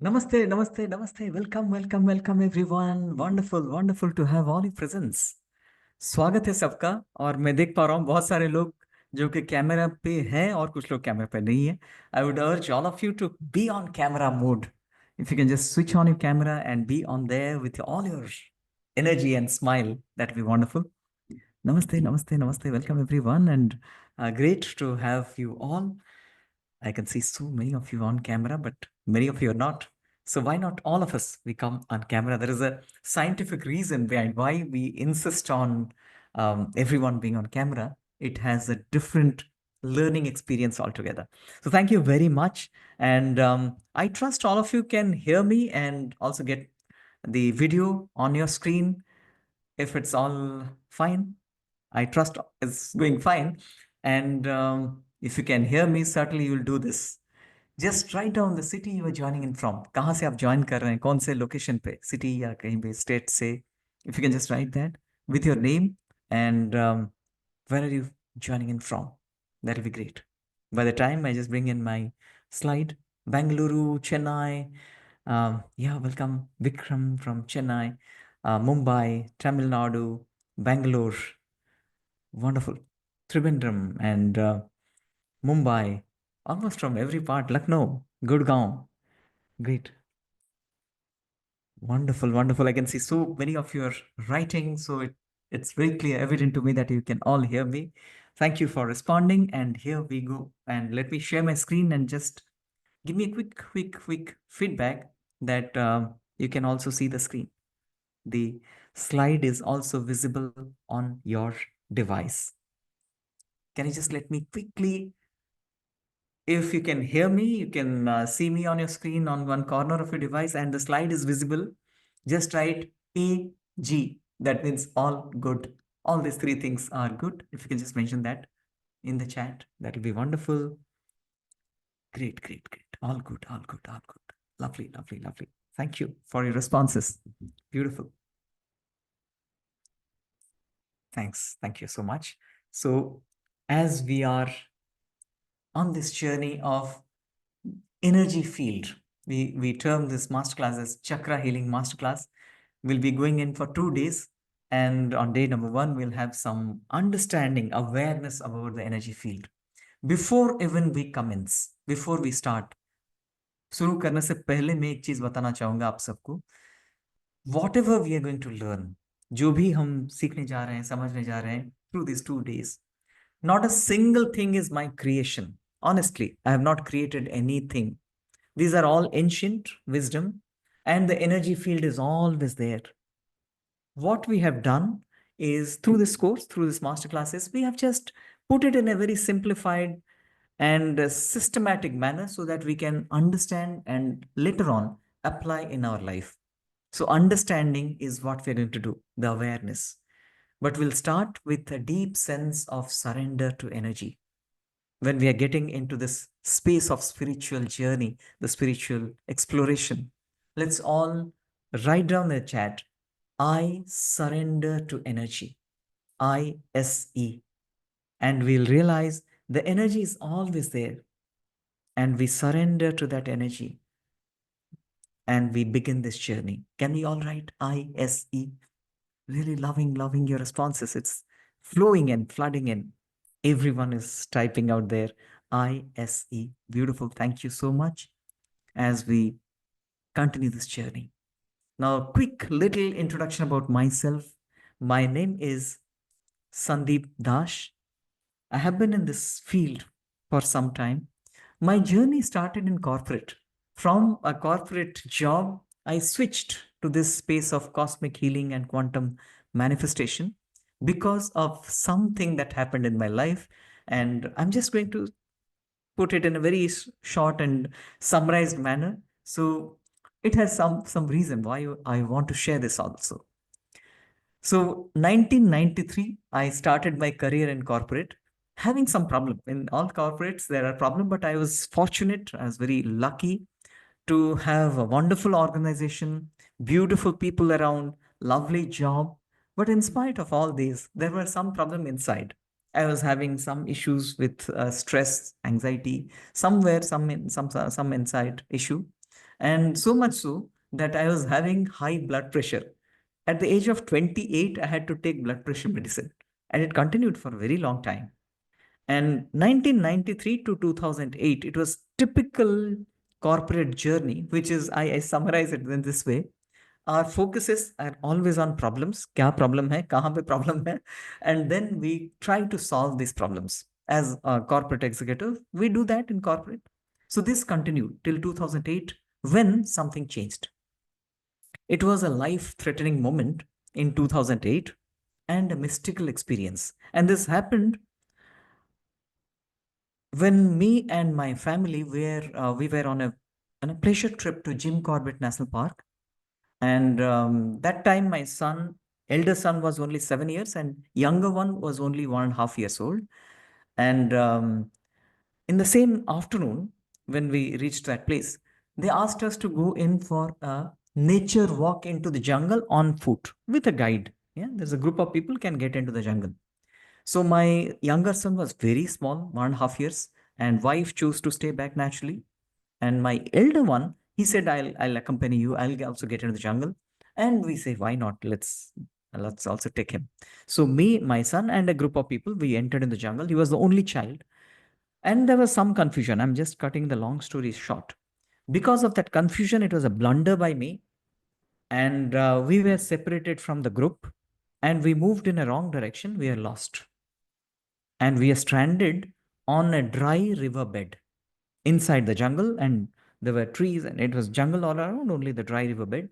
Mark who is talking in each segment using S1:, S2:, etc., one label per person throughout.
S1: नमस्ते, नमस्ते, नमस्ते. Welcome, welcome, welcome everyone. Wonderful, wonderful to have all your presence. स्वागत है सबका. और मैं देख पा रहा हूँ बहुत सारे लोग जो कि कैमरा पे हैं और कुछ लोग कैमरा पे नहीं है. I would urge all of you to be on camera mode. If you can just switch on your camera and be on there with all your energy and smile, that would be wonderful. Namaste, namaste, namaste. Welcome everyone, and great to have you all. I can see so many of you on camera, but many of you are not. So why not all of us? We come on camera. There is a scientific reason behind why we insist on everyone being on camera. It has a different learning experience altogether. So thank you very much. And I trust all of you can hear me and also get the video on your screen. If it's all fine, I trust it's going fine. And if you can hear me, certainly you'll do this. Just write down the city you are joining in from. कहाँ से आप join कर रहे हैं? कौन से location पे? City या कहीं पे state से? If you can just write that with your name and where are you joining in from? That'll be great. By the time I just bring in my slide, Bangalore, Chennai. Yeah, welcome Vikram from Chennai, Mumbai, Tamil Nadu, Bangalore. Wonderful. Trivandrum and Mumbai, almost from every part, Lucknow, Gurgaon. Great. Wonderful, wonderful. I can see so many of your writing. So it's very clear, evident to me that you can all hear me. Thank you for responding. And here we go. And let me share my screen and just give me a quick feedback that you can also see the screen. The slide is also visible on your device. Can you just let me quickly, if you can hear me, you can see me on your screen on one corner of your device and the slide is visible. Just write AG. That means all good. All these three things are good. If you can just mention that in the chat, that will be wonderful. Great, great, great. All good, all good, all good. Lovely, lovely, lovely. Thank you for your responses. Beautiful. Thanks. Thank you so much. So, as we are on this journey of energy field, we term this masterclass as Chakra Healing Masterclass. We'll be going in for 2 days. And on day number 1, we'll have some understanding, awareness about the energy field. Before even we commence, before we start, शुरू करने से पहले मैं एक चीज बताना चाहूंगा आप सबको. Whatever we are going to learn, जो भी हम सीखने जा रहे हैं, समझने जा रहे हैं through these 2 days, not a single thing is my creation. Honestly, I have not created anything. These are all ancient wisdom, and the energy field is always there. What we have done is through this course, through this masterclasses, we have just put it in a very simplified and systematic manner so that we can understand and later on apply in our life. So understanding is what we're going to do, the awareness. But we'll start with a deep sense of surrender to energy. When we are getting into this space of spiritual journey, the spiritual exploration, let's all write down in the chat, I surrender to energy, ISE. And we'll realize the energy is always there. And we surrender to that energy. And we begin this journey. Can we all write ISE? Really loving your responses. It's flowing and flooding in. Everyone is typing out there ISE. Beautiful. Thank you so much as we continue this journey. Now, quick little introduction about myself. My name is Sandeep Dash. I have been in this field for some time. My journey started in corporate. From a corporate job, I switched to this space of cosmic healing and quantum manifestation because of something that happened in my life. And I'm just going to put it in a very short and summarized manner. So it has some reason why I want to share this also. So 1993, I started my career in corporate, having some problem. In all corporates, there are problems, but I was fortunate, I was very lucky to have a wonderful organization, beautiful people around, lovely job. But in spite of all these, there were some problem inside. I was having some issues with stress, anxiety, somewhere, some inside issue. And so much so that I was having high blood pressure. At the age of 28, I had to take blood pressure medicine, and it continued for a very long time. And 1993 to 2008, it was typical corporate journey, which is, I summarize it in this way. Our focuses are always on problems. क्या problem है? कहाँ पे problem है? And then we try to solve these problems. As a corporate executive, we do that in corporate. So this continued till 2008 when something changed. It was a life-threatening moment in 2008 and a mystical experience. And this happened when me and my family were we were on a pleasure trip to Jim Corbett National Park. And that time, my elder son was only 7 years, and younger one was only 1.5 years old. And in the same afternoon, when we reached that place, they asked us to go in for a nature walk into the jungle on foot with a guide. Yeah, there's a group of people can get into the jungle. So my younger son was very small, 1.5 years, and wife chose to stay back naturally. And my elder one, he said, I'll accompany you. I'll also get into the jungle. And we say, why not? Let's also take him. So me, my son, and a group of people, we entered in the jungle. He was the only child. And there was some confusion. I'm just cutting the long story short. Because of that confusion, it was a blunder by me. And we were separated from the group. And we moved in a wrong direction. We are lost. And we are stranded on a dry riverbed inside the jungle, and there were trees and it was jungle all around, only the dry riverbed.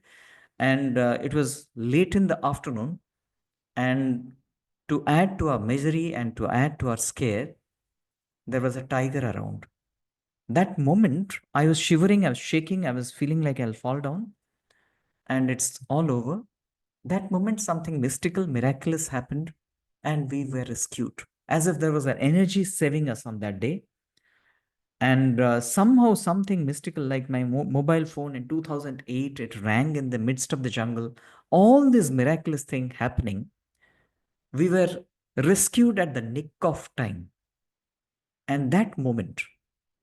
S1: And it was late in the afternoon, and to add to our misery and to add to our scare, there was a tiger around. That moment, I was shivering, I was shaking, I was feeling like I'll fall down, and it's all over. That moment, something mystical, miraculous happened, and we were rescued, as if there was an energy saving us on that day. And somehow something mystical, like my mobile phone in 2008, it rang in the midst of the jungle. All this miraculous thing happening, we were rescued at the nick of time. And that moment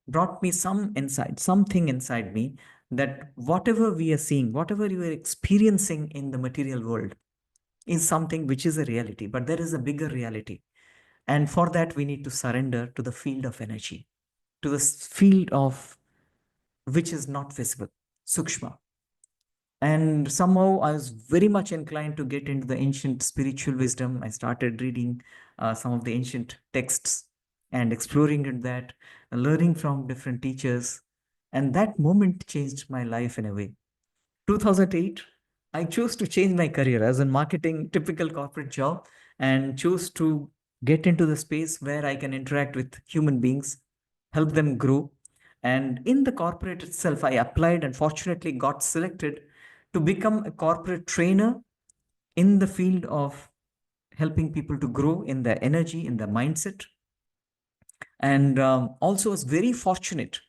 S1: brought me some insight, something inside me, that whatever we are seeing, whatever you are experiencing in the material world is something which is a reality, but there is a bigger reality. And for that, we need to surrender to the field of energy, to the field of which is not visible, sukshma. And somehow I was very much inclined to get into the ancient spiritual wisdom. I started reading some of the ancient texts and exploring in that, learning from different teachers. And that moment changed my life in a way. 2008, I chose to change my career as in marketing, typical corporate job, and chose to get into the space where I can interact with human beings, help them grow. And in the corporate itself, I applied and fortunately got selected to become a corporate trainer in the field of helping people to grow in their energy, in their mindset. And also was very fortunate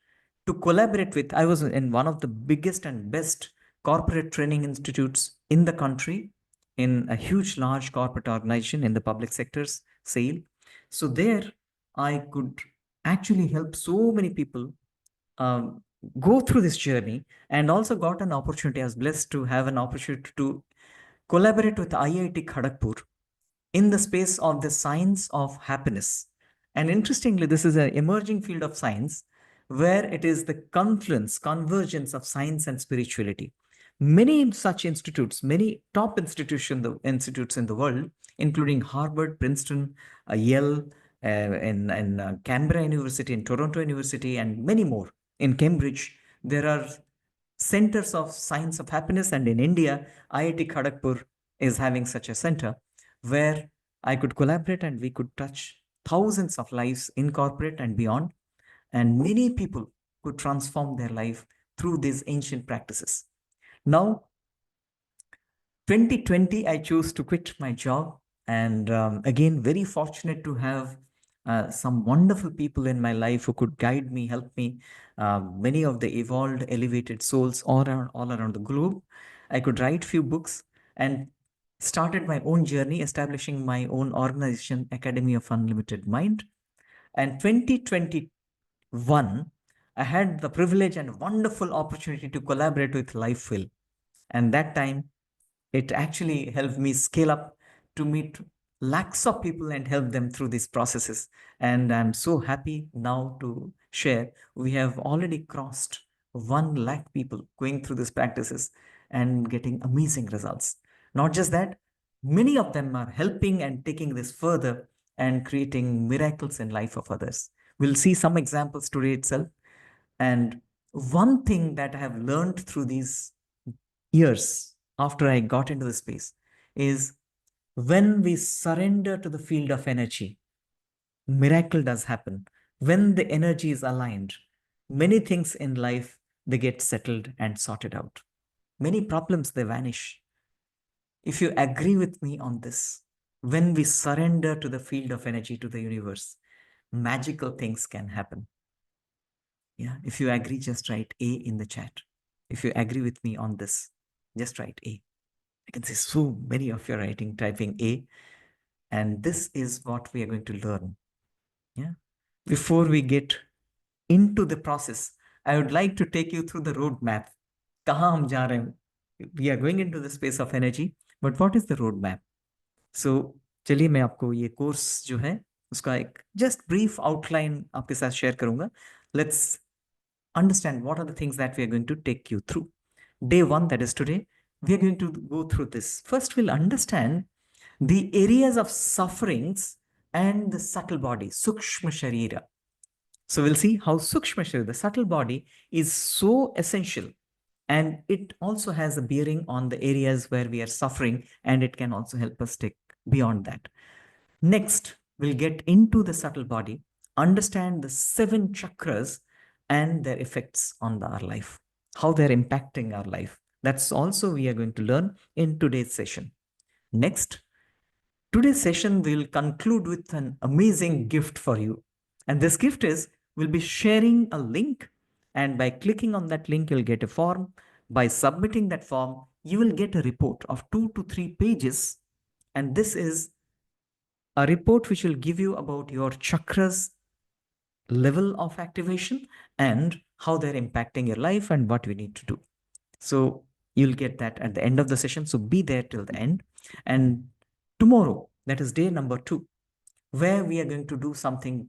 S1: to collaborate with, I was in one of the biggest and best corporate training institutes in the country, in a huge large corporate organization in the public sector's sale. So there I could actually help so many people um, go through this journey, and also got an opportunity. I was blessed to have an opportunity to collaborate with IIT Kharagpur in the space of the science of happiness. And interestingly, this is an emerging field of science where it is the confluence, convergence of science and spirituality. Many such institutes, many top institutes in the world, including Harvard, Princeton, Yale, in Canberra University, in Toronto University, and many more in Cambridge, there are centers of science of happiness. And in India, IIT Kharagpur is having such a center where I could collaborate and we could touch thousands of lives in corporate and beyond. And many people could transform their life through these ancient practices. Now, 2020, I chose to quit my job. And again, very fortunate to have some wonderful people in my life who could guide me, help me. Many of the evolved, elevated souls all around the globe. I could write few books and started my own journey, establishing my own organization, Academy of Unlimited Mind. And 2021, I had the privilege and wonderful opportunity to collaborate with Lifefill. And that time, it actually helped me scale up to meet lakhs of people and help them through these processes. And I'm so happy now to share we have already crossed 1 lakh people going through these practices and getting amazing results. Not just that, many of them are helping and taking this further and creating miracles in life of others. We'll see some examples today itself. And one thing that I have learned through these years after I got into the space is when we surrender to the field of energy, miracle does happen. When the energy is aligned, many things in life, they get settled and sorted out. Many problems, they vanish. If you agree with me on this, when we surrender to the field of energy, to the universe, magical things can happen. Yeah, if you agree, just write A in the chat. If you agree with me on this, just write A. I can see so many of you are writing, typing A. And this is what we are going to learn. Yeah. Before we get into the process, I would like to take you through the roadmap. कहाँ हम जा रहे हैं? We are going into the space of energy, but what is the roadmap? So, चलिए मैं आपको ये course जो है उसका एक just brief outline आपके साथ share करूँगा. Let's understand what are the things that we are going to take you through. Day 1, that is today, we are going to go through this. First, we'll understand the areas of sufferings and the subtle body, Sukshma Sharira. So we'll see how Sukshma Sharira, the subtle body, is so essential. And it also has a bearing on the areas where we are suffering, and it can also help us take beyond that. Next, we'll get into the subtle body, understand the 7 chakras and their effects on our life, how they're impacting our life. That's also we are going to learn in today's session. Next, today's session will conclude with an amazing gift for you. And this gift is, we'll be sharing a link, and by clicking on that link, you'll get a form. By submitting that form, you will get a report of 2 to 3 pages. And this is a report which will give you about your chakras level of activation and how they're impacting your life and what we need to do. So you'll get that at the end of the session. So be there till the end. And tomorrow, that is day number 2, where we are going to do something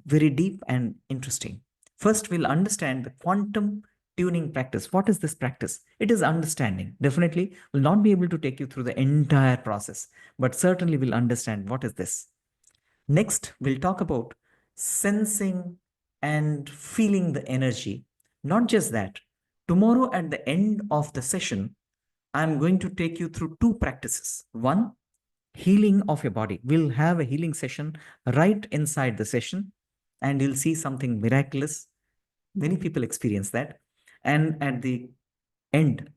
S1: very deep and interesting. First, we'll understand the quantum tuning practice. What is this practice? It is understanding. Definitely will not be able to take you through the entire process, but certainly we'll understand what is this. Next, we'll talk about sensing and feeling the energy. Not just that, tomorrow at the end of the session, I'm going to take you through 2 practices. One, healing of your body. We'll have a healing session right inside the session, and you'll see something miraculous. Many people experience that. And at the end,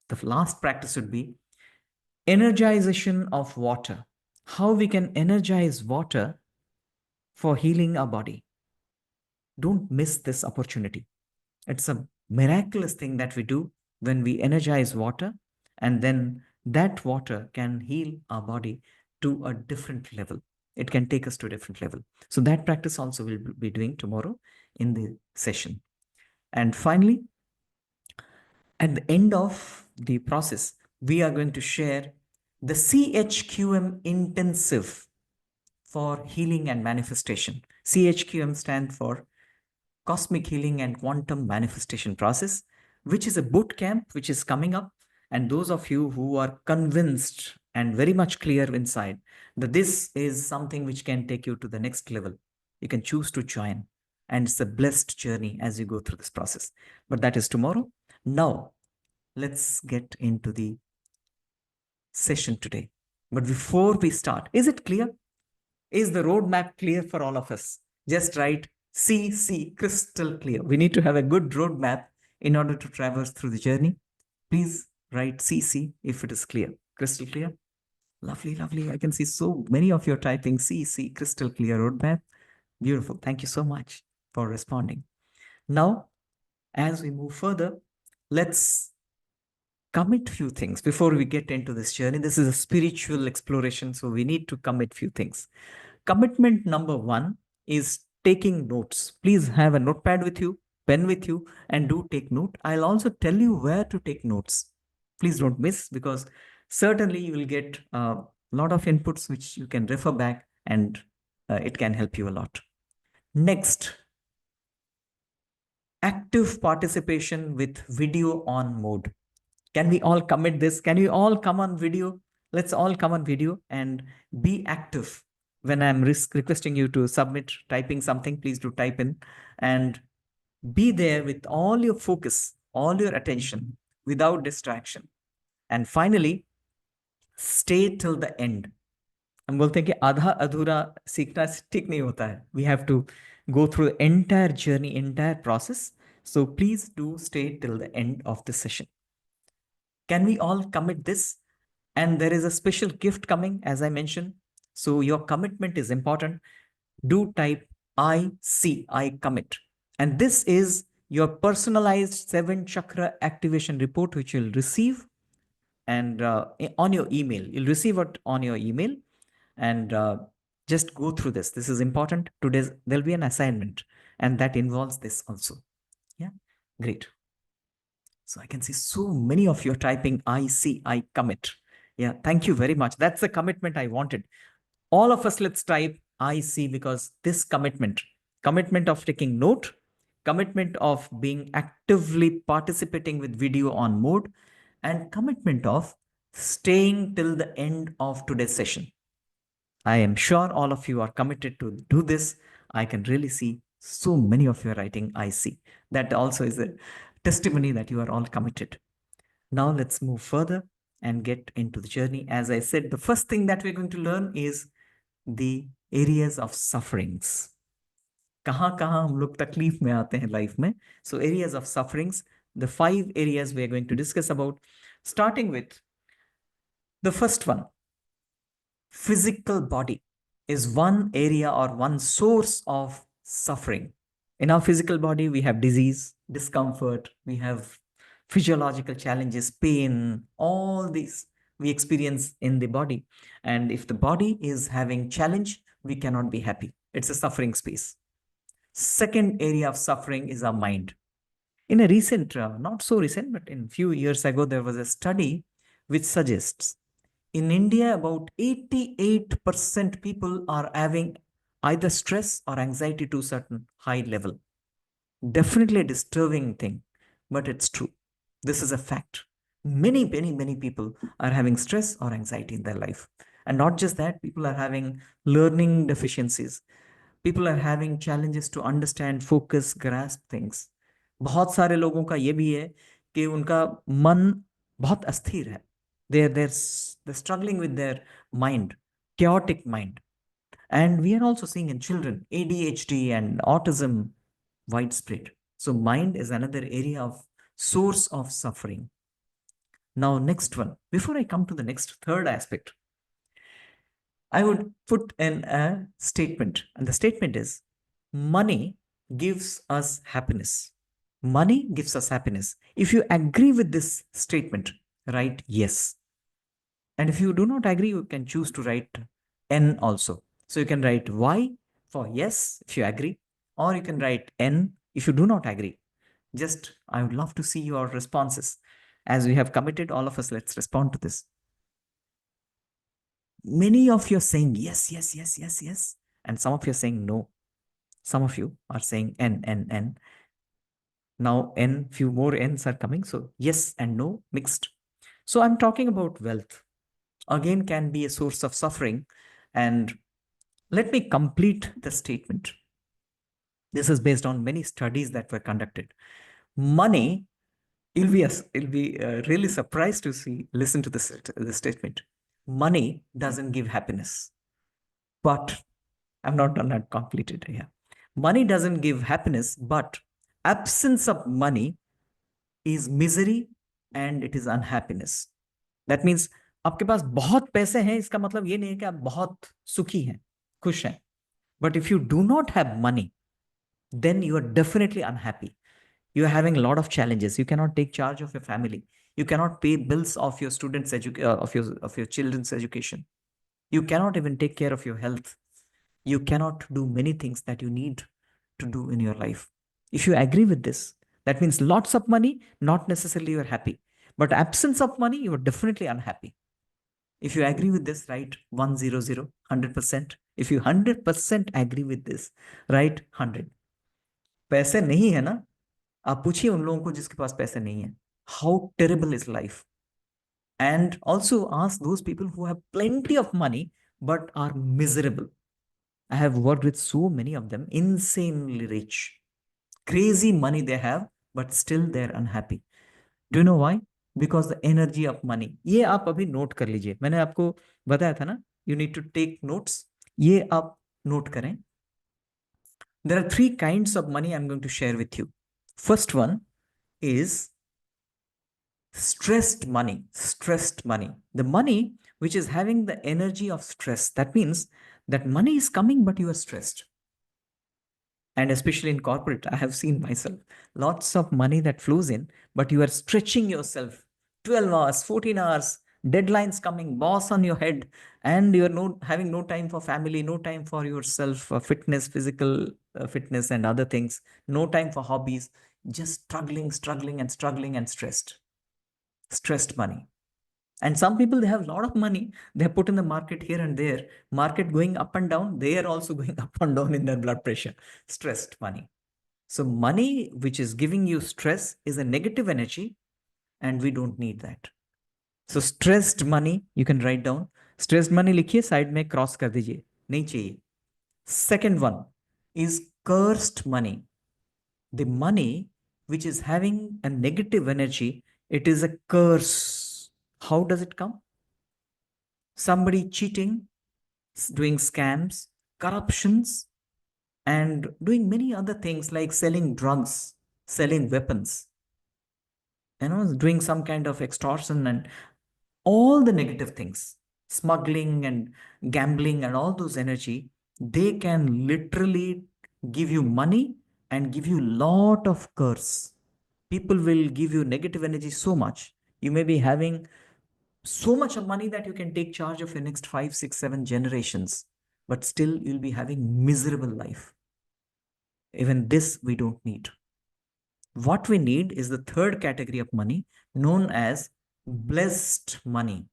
S1: the last practice would be energization of water. How we can energize water for healing our body. Don't miss this opportunity. It's a miraculous thing that we do when we energize water, and then that water can heal our body to a different level. It can take us to a different level. So that practice also we'll be doing tomorrow in the session. And finally, at the end of the process, we are going to share the CHQM intensive for healing and manifestation. CHQM stands for Cosmic Healing and Quantum Manifestation Process, which is a boot camp which is coming up. And those of you who are convinced and very much clear inside that this is something which can take you to the next level, you can choose to join. And it's a blessed journey as you go through this process. But that is tomorrow. Now, let's get into the session today. But before we start, is it clear? Is the roadmap clear for all of us? Just write CC, crystal clear. We need to have a good roadmap in order to traverse through the journey. Please write CC if it is clear. Crystal clear? Lovely, lovely. I can see so many of you are typing CC, crystal clear roadmap. Beautiful. Thank you so much for responding. Now, as we move further, let's commit few things before we get into this journey. This is a spiritual exploration, so we need to commit few things. Commitment number 1 is taking notes. Please have a notepad with you pen with you and do take note. I'll also tell you where to take notes. Please don't miss, because certainly you will get a lot of inputs which you can refer back, and it can help you a lot. Next, active participation with video on mode. Can we all commit this? Can we all come on video? Let's all come on video and be active. When I'm requesting you to submit typing something, please do type in and be there with all your focus, all your attention, without distraction. And finally, stay till the end. हम बोलते हैं कि आधा अधूरा सीखना ठीक नहीं होता है. We have to go through the entire journey, entire process. So please do stay till the end of the session. Can we all commit this? And there is a special gift coming, as I mentioned. So your commitment is important. Do type I commit. And this is your personalized 7 chakra activation report, which you'll receive and on your email. You'll receive it on your email, and just go through this. This is important. Today there'll be an assignment, and that involves this also. Yeah, great. So I can see so many of you are typing I commit. Yeah, thank you very much. That's the commitment I wanted. All of us, let's type I see, because this commitment of taking note, commitment of being actively participating with video on mode, and commitment of staying till the end of today's session. I am sure all of you are committed to do this. I can really see so many of you are writing I see. That also is a testimony that you are all committed. Now let's move further and get into the journey. As I said, the first thing that we're going to learn is the areas of sufferings. कहाँ कहाँ हम लोग तकलीफ में आते हैं life में. So areas of sufferings, the 5 areas we are going to discuss about, starting with the first one. Physical body is one area or one source of suffering. In our physical body, we have disease, discomfort, we have physiological challenges, pain, all these we experience in the body. And if the body is having challenge, we cannot be happy. It's a suffering space. Second area of suffering is our mind. In a recent, not so recent, but in few years ago, there was a study which suggests in India, about 88% people are having either stress or anxiety to a certain high level. Definitely a disturbing thing, but it's true. This is a fact. Many people are having stress or anxiety in their life. And not just that, people are having learning deficiencies. People are having challenges to understand, focus, grasp things. बहुत सारे लोगों का ये भी है कि उनका मन बहुत अस्थिर है. They're struggling with their mind, chaotic mind. And we are also seeing in children ADHD and autism widespread. So mind is another area of source of suffering. Now, next one. Before I come to the next third aspect, I would put in a statement. And the statement is, money gives us happiness. Money gives us happiness. If you agree with this statement, write yes. And if you do not agree, you can choose to write N also. So you can write Y for yes if you agree, or you can write N if you do not agree. Just, I would love to see your responses. As we have committed, all of us, let's respond to this. Many of you are saying yes, yes, yes, yes, yes. And some of you are saying no. Some of you are saying N, N, N. Now N, few more N's are coming. So yes and no mixed. So I'm talking about wealth. Again, can be a source of suffering. And let me complete the statement. This is based on many studies that were conducted. Money, you'll be really surprised to listen to this statement. Money doesn't give happiness. But I'm not completed here. Money doesn't give happiness, but absence of money is misery and it is unhappiness. That means आपके पास बहुत पैसे हैं, इसका मतलब ये नहीं है कि आप बहुत सुखी हैं, खुश हैं. But if you do not have money, then you are definitely unhappy. You are having a lot of challenges. You cannot take charge of your family. You cannot pay bills of your students' of your children's education. You cannot even take care of your health. You cannot do many things that you need to do in your life. If you agree with this, that means lots of money, not necessarily you're happy. But absence of money, you are definitely unhappy. If you agree with this, write 100, 100%. If you 100% agree with this, write 100. पैसे नहीं है ना, आप पूछिए उन लोगों को जिसके पास पैसे नहीं है. How terrible is life? And also ask those people who have plenty of money but are miserable. I have worked with so many of them, insanely rich, crazy money they have, but still they're unhappy. Do you know why? Because the energy of money. ये आप अभी note कर लीजिए, मैंने आपको बताया था ना, you need to take notes. ये आप नोट करें. There are three kinds of money I'm going to share with you. First one is stressed money. Stressed money, the money which is having the energy of stress. That means that money is coming but you are stressed. And especially in corporate, I have seen myself lots of money that flows in, but you are stretching yourself 12 hours, 14 hours, deadlines coming, boss on your head, and you're having no time for family, no time for yourself, fitness, physical fitness, and other things, no time for hobbies, just struggling, struggling, and struggling and stressed. Stressed money. And some people, they have a lot of money. They have put in the market here and there. Market going up and down. They are also going up and down in their blood pressure. Stressed money. So money which is giving you stress is a negative energy, and we don't need that. So stressed money, you can write down. Stressed money लिखिए, side में cross कर दीजिए, नहीं चाहिए. Second one is cursed money. The money which is having a negative energy, it is a curse. How does it come? Somebody cheating, doing scams, corruptions, and doing many other things like selling drugs, selling weapons, doing some kind of extortion and all the negative things, smuggling and gambling and all those energy, they can literally give you money and give you lot of curse. People will give you negative energy so much. You may be having so much of money that you can take charge of your next 5, 6, 7 generations, but still you'll be having miserable life. Even this we don't need. What we need is the third category of money known as blessed money.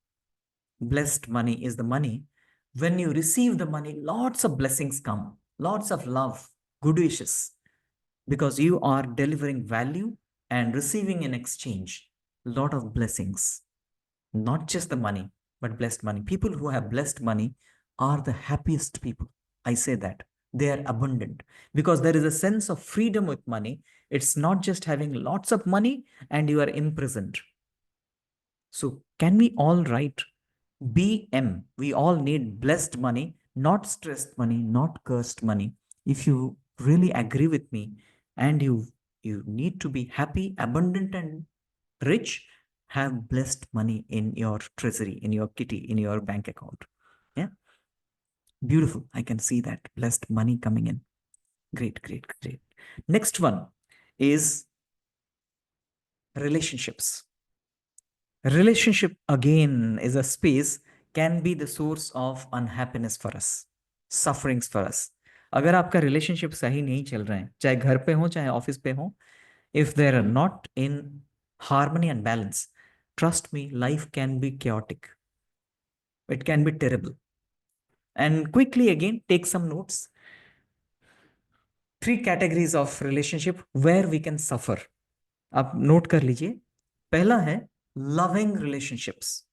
S1: Blessed money is the money when you receive the money, lots of blessings come, lots of love, good wishes, because you are delivering value and receiving in exchange a lot of blessings. Not just the money, but blessed money. People who have blessed money are the happiest people. I say that. They are abundant because there is a sense of freedom with money. It's not just having lots of money and you are imprisoned. So, can we all write BM? We all need blessed money, not stressed money, not cursed money. If you really agree with me and you need to be happy, abundant, and rich, have blessed money in your treasury, in your kitty, in your bank account. Yeah. Beautiful. I can see that blessed money coming in. Great, great, great. Next one is relationships. Relationship again is a space, can be the source of unhappiness for us, sufferings for us. अगर आपका relationship सही नहीं चल रहे हैं, चाहे घर पे हो चाहे ऑफिस पे हो, if they are not in harmony and balance, trust me, life can be chaotic. It can be terrible. And quickly again, take some notes. 3 categories of relationship where we can suffer. आप note कर लीजिए. पहला है loving relationships.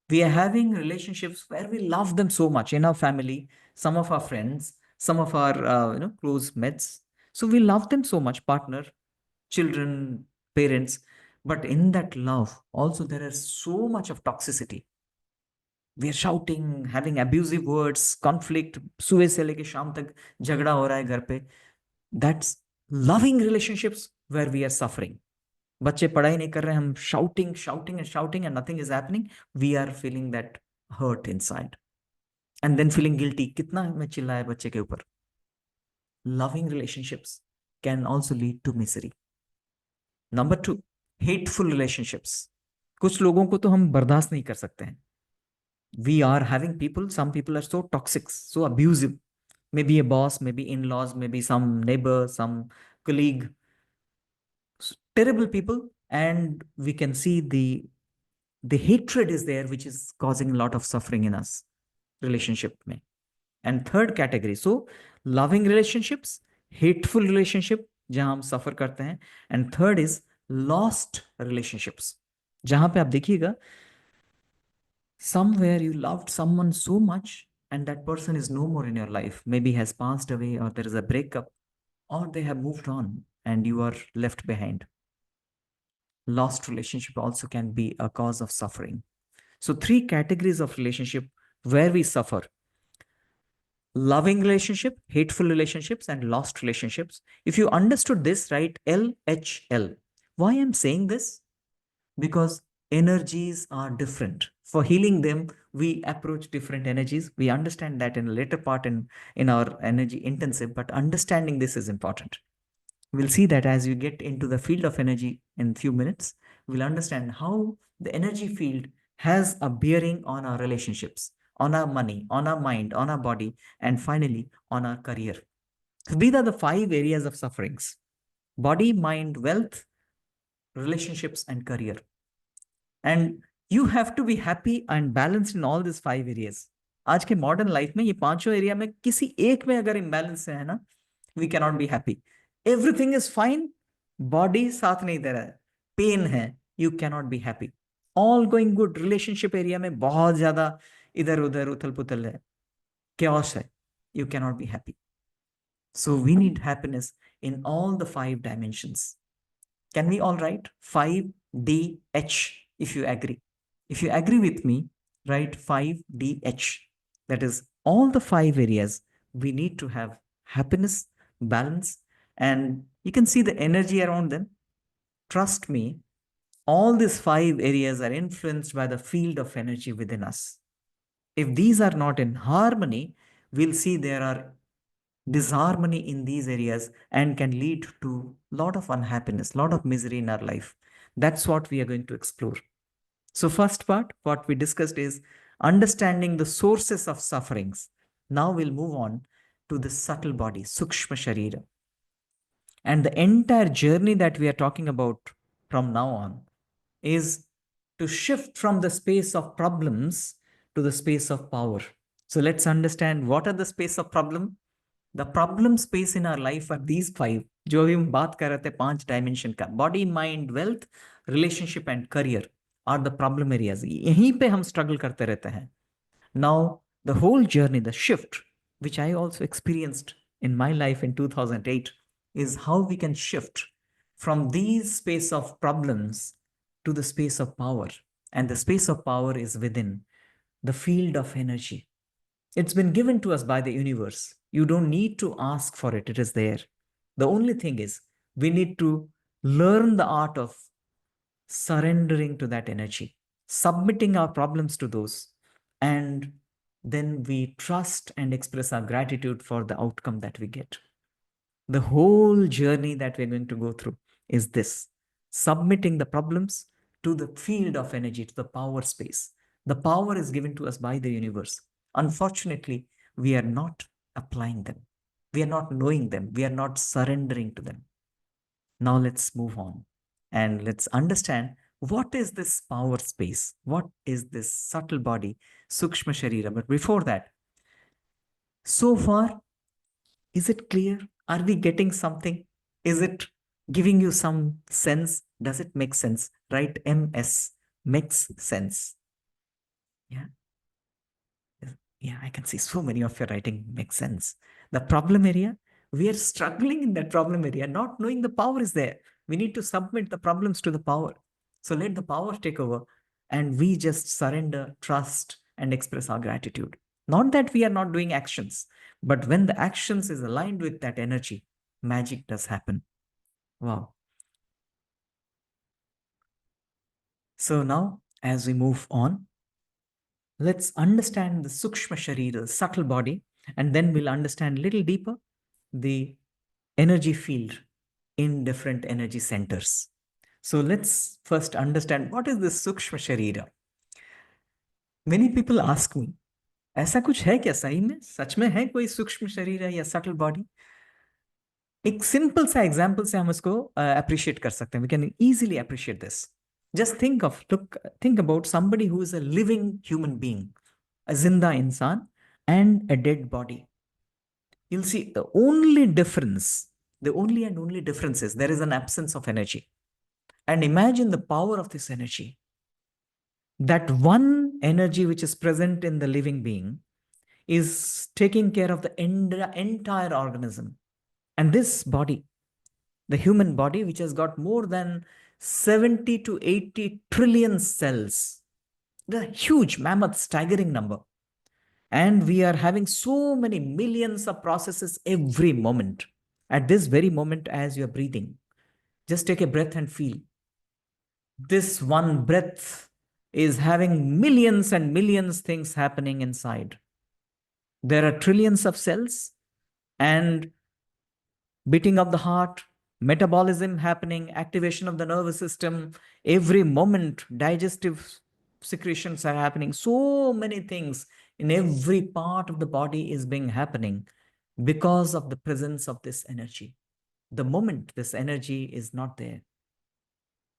S1: We are having relationships where we love them so much in our family, some of our friends, some of our close mates. So we love them so much, partner, children, parents. But in that love, also there is so much of toxicity. We are shouting, having abusive words, conflict, सुबह से लेके शाम तक झगड़ा हो रहा है घर पे. That's loving relationships where we are suffering. बच्चे पढ़ाई नहीं कर रहे, हम shouting, shouting and shouting and nothing is happening. We are feeling that hurt inside. And then feeling guilty. कितना मैं चिल्लाया बच्चे के ऊपर. Loving relationships can also lead to misery. Number 2, hateful relationships. कुछ लोगों को तो हम बर्दाश्त नहीं कर सकते हैं. We are having people, some people are so toxic, so abusive. Maybe a boss, maybe in-laws, maybe some neighbor, some colleague. terrible people, and we can see the hatred is there, which is causing a lot of suffering in us relationship में. And third category, so loving relationships, hateful relationship जहां हम सफर करते हैं, and third is lost relationships जहां पे आप देखिएगा somewhere you loved someone so much and that person is no more in your life, maybe has passed away, or there is a breakup, or they have moved on and you are left behind. Lost relationship also can be a cause of suffering. So three categories of relationship where we suffer: loving relationship, hateful relationships, and lost relationships. If you understood this, right, LHL. Why I'm saying this? Because energies are different. For healing them, we approach different energies. We understand that in a later part in our energy intensive, but understanding this is important. We'll see that as you get into the field of energy in a few minutes, we'll understand how the energy field has a bearing on our relationships, on our money, on our mind, on our body, and finally on our career. So these are the 5 areas of sufferings: body, mind, wealth, relationships, and career. And you have to be happy and balanced in all these 5 areas. आज के modern life में ये पांचों area में किसी एक में अगर इम्बैलेंस है ना, we can not be happy. Everything is fine, body साथ नहीं दे रहा है, पेन है, you can not be happy. All going good, relationship area में बहुत ज्यादा इधर उधर उथल पुथल है, chaos है, you cannot be happy. So we need happiness in all the 5 dimensions. Can we all write 5DH if you agree? If you agree with me, write 5DH. That is all the 5 areas we need to have happiness, balance, and you can see the energy around them. Trust me, all these 5 areas are influenced by the field of energy within us. If these are not in harmony, we'll see there are disharmony in these areas and can lead to a lot of unhappiness, lot of misery in our life. That's what we are going to explore. So first part, what we discussed is understanding the sources of sufferings. Now we'll move on to the subtle body, Sukshma Sharira. And the entire journey that we are talking about from now on is to shift from the space of problems to the space of power. So let's understand what are the space of problem. The problem space in our life are these 5 जो अभी हम बात कर रहे थे 5 dimension का, body, mind, wealth, relationship and career are the problem areas. यहीं पे हम स्ट्रगल करते रहते हैं. Now the whole journey, the shift which I also experienced in my life in 2008 is how we can shift from these space of problems to the space of power. And the space of power is within the field of energy. It's been given to us by the universe. You don't need to ask for it. It is there. The only thing is we need to learn the art of surrendering to that energy, submitting our problems to those, and then we trust and express our gratitude for the outcome that we get. The whole journey that we're going to go through is this: submitting the problems to the field of energy, to the power space. The power is given to us by the universe. Unfortunately, we are not applying them. We are not knowing them. We are not surrendering to them. Now let's move on and let's understand what is this power space? What is this subtle body, Sukshma Sharira? But before that, so far, is it clear? Are we getting something? Is it giving you some sense? Does it make sense? Right? MS makes sense. Yeah. Yeah, I can see so many of your writing makes sense. The problem area, we are struggling in that problem area, not knowing the power is there. We need to submit the problems to the power. So let the power take over and we just surrender, trust, and express our gratitude. Not that we are not doing actions, but when the actions is aligned with that energy, magic does happen. Wow. So now, as we move on, let's understand the Sukshma Sharira, subtle body, and then we'll understand a little deeper the energy field in different energy centers. So let's first understand what is this Sukshma Sharira. Many people ask me, ऐसा कुछ है क्या सही में? सच में है कोई सूक्ष्म शरीर है या subtle body? एक सिंपल सा एग्जाम्पल से हम इसको अप्रिशिएट कर सकते हैं. We can easily appreciate this. Just think about somebody who is a living human being, a zinda insan and a dead body. You'll see the only and only difference is there is an absence of energy. And imagine the power of this energy. That one energy which is present in the living being is taking care of the entire organism. And this body, the human body, which has got more than 70 to 80 trillion cells, the huge mammoth staggering number. And we are having so many millions of processes every moment. At this very moment, as you're breathing, just take a breath and feel. This one breath is having millions and millions things happening inside. There are trillions of cells and beating of the heart, metabolism happening, activation of the nervous system. Every moment, digestive secretions are happening. So many things in every part of the body is being happening because of the presence of this energy. The moment this energy is not there,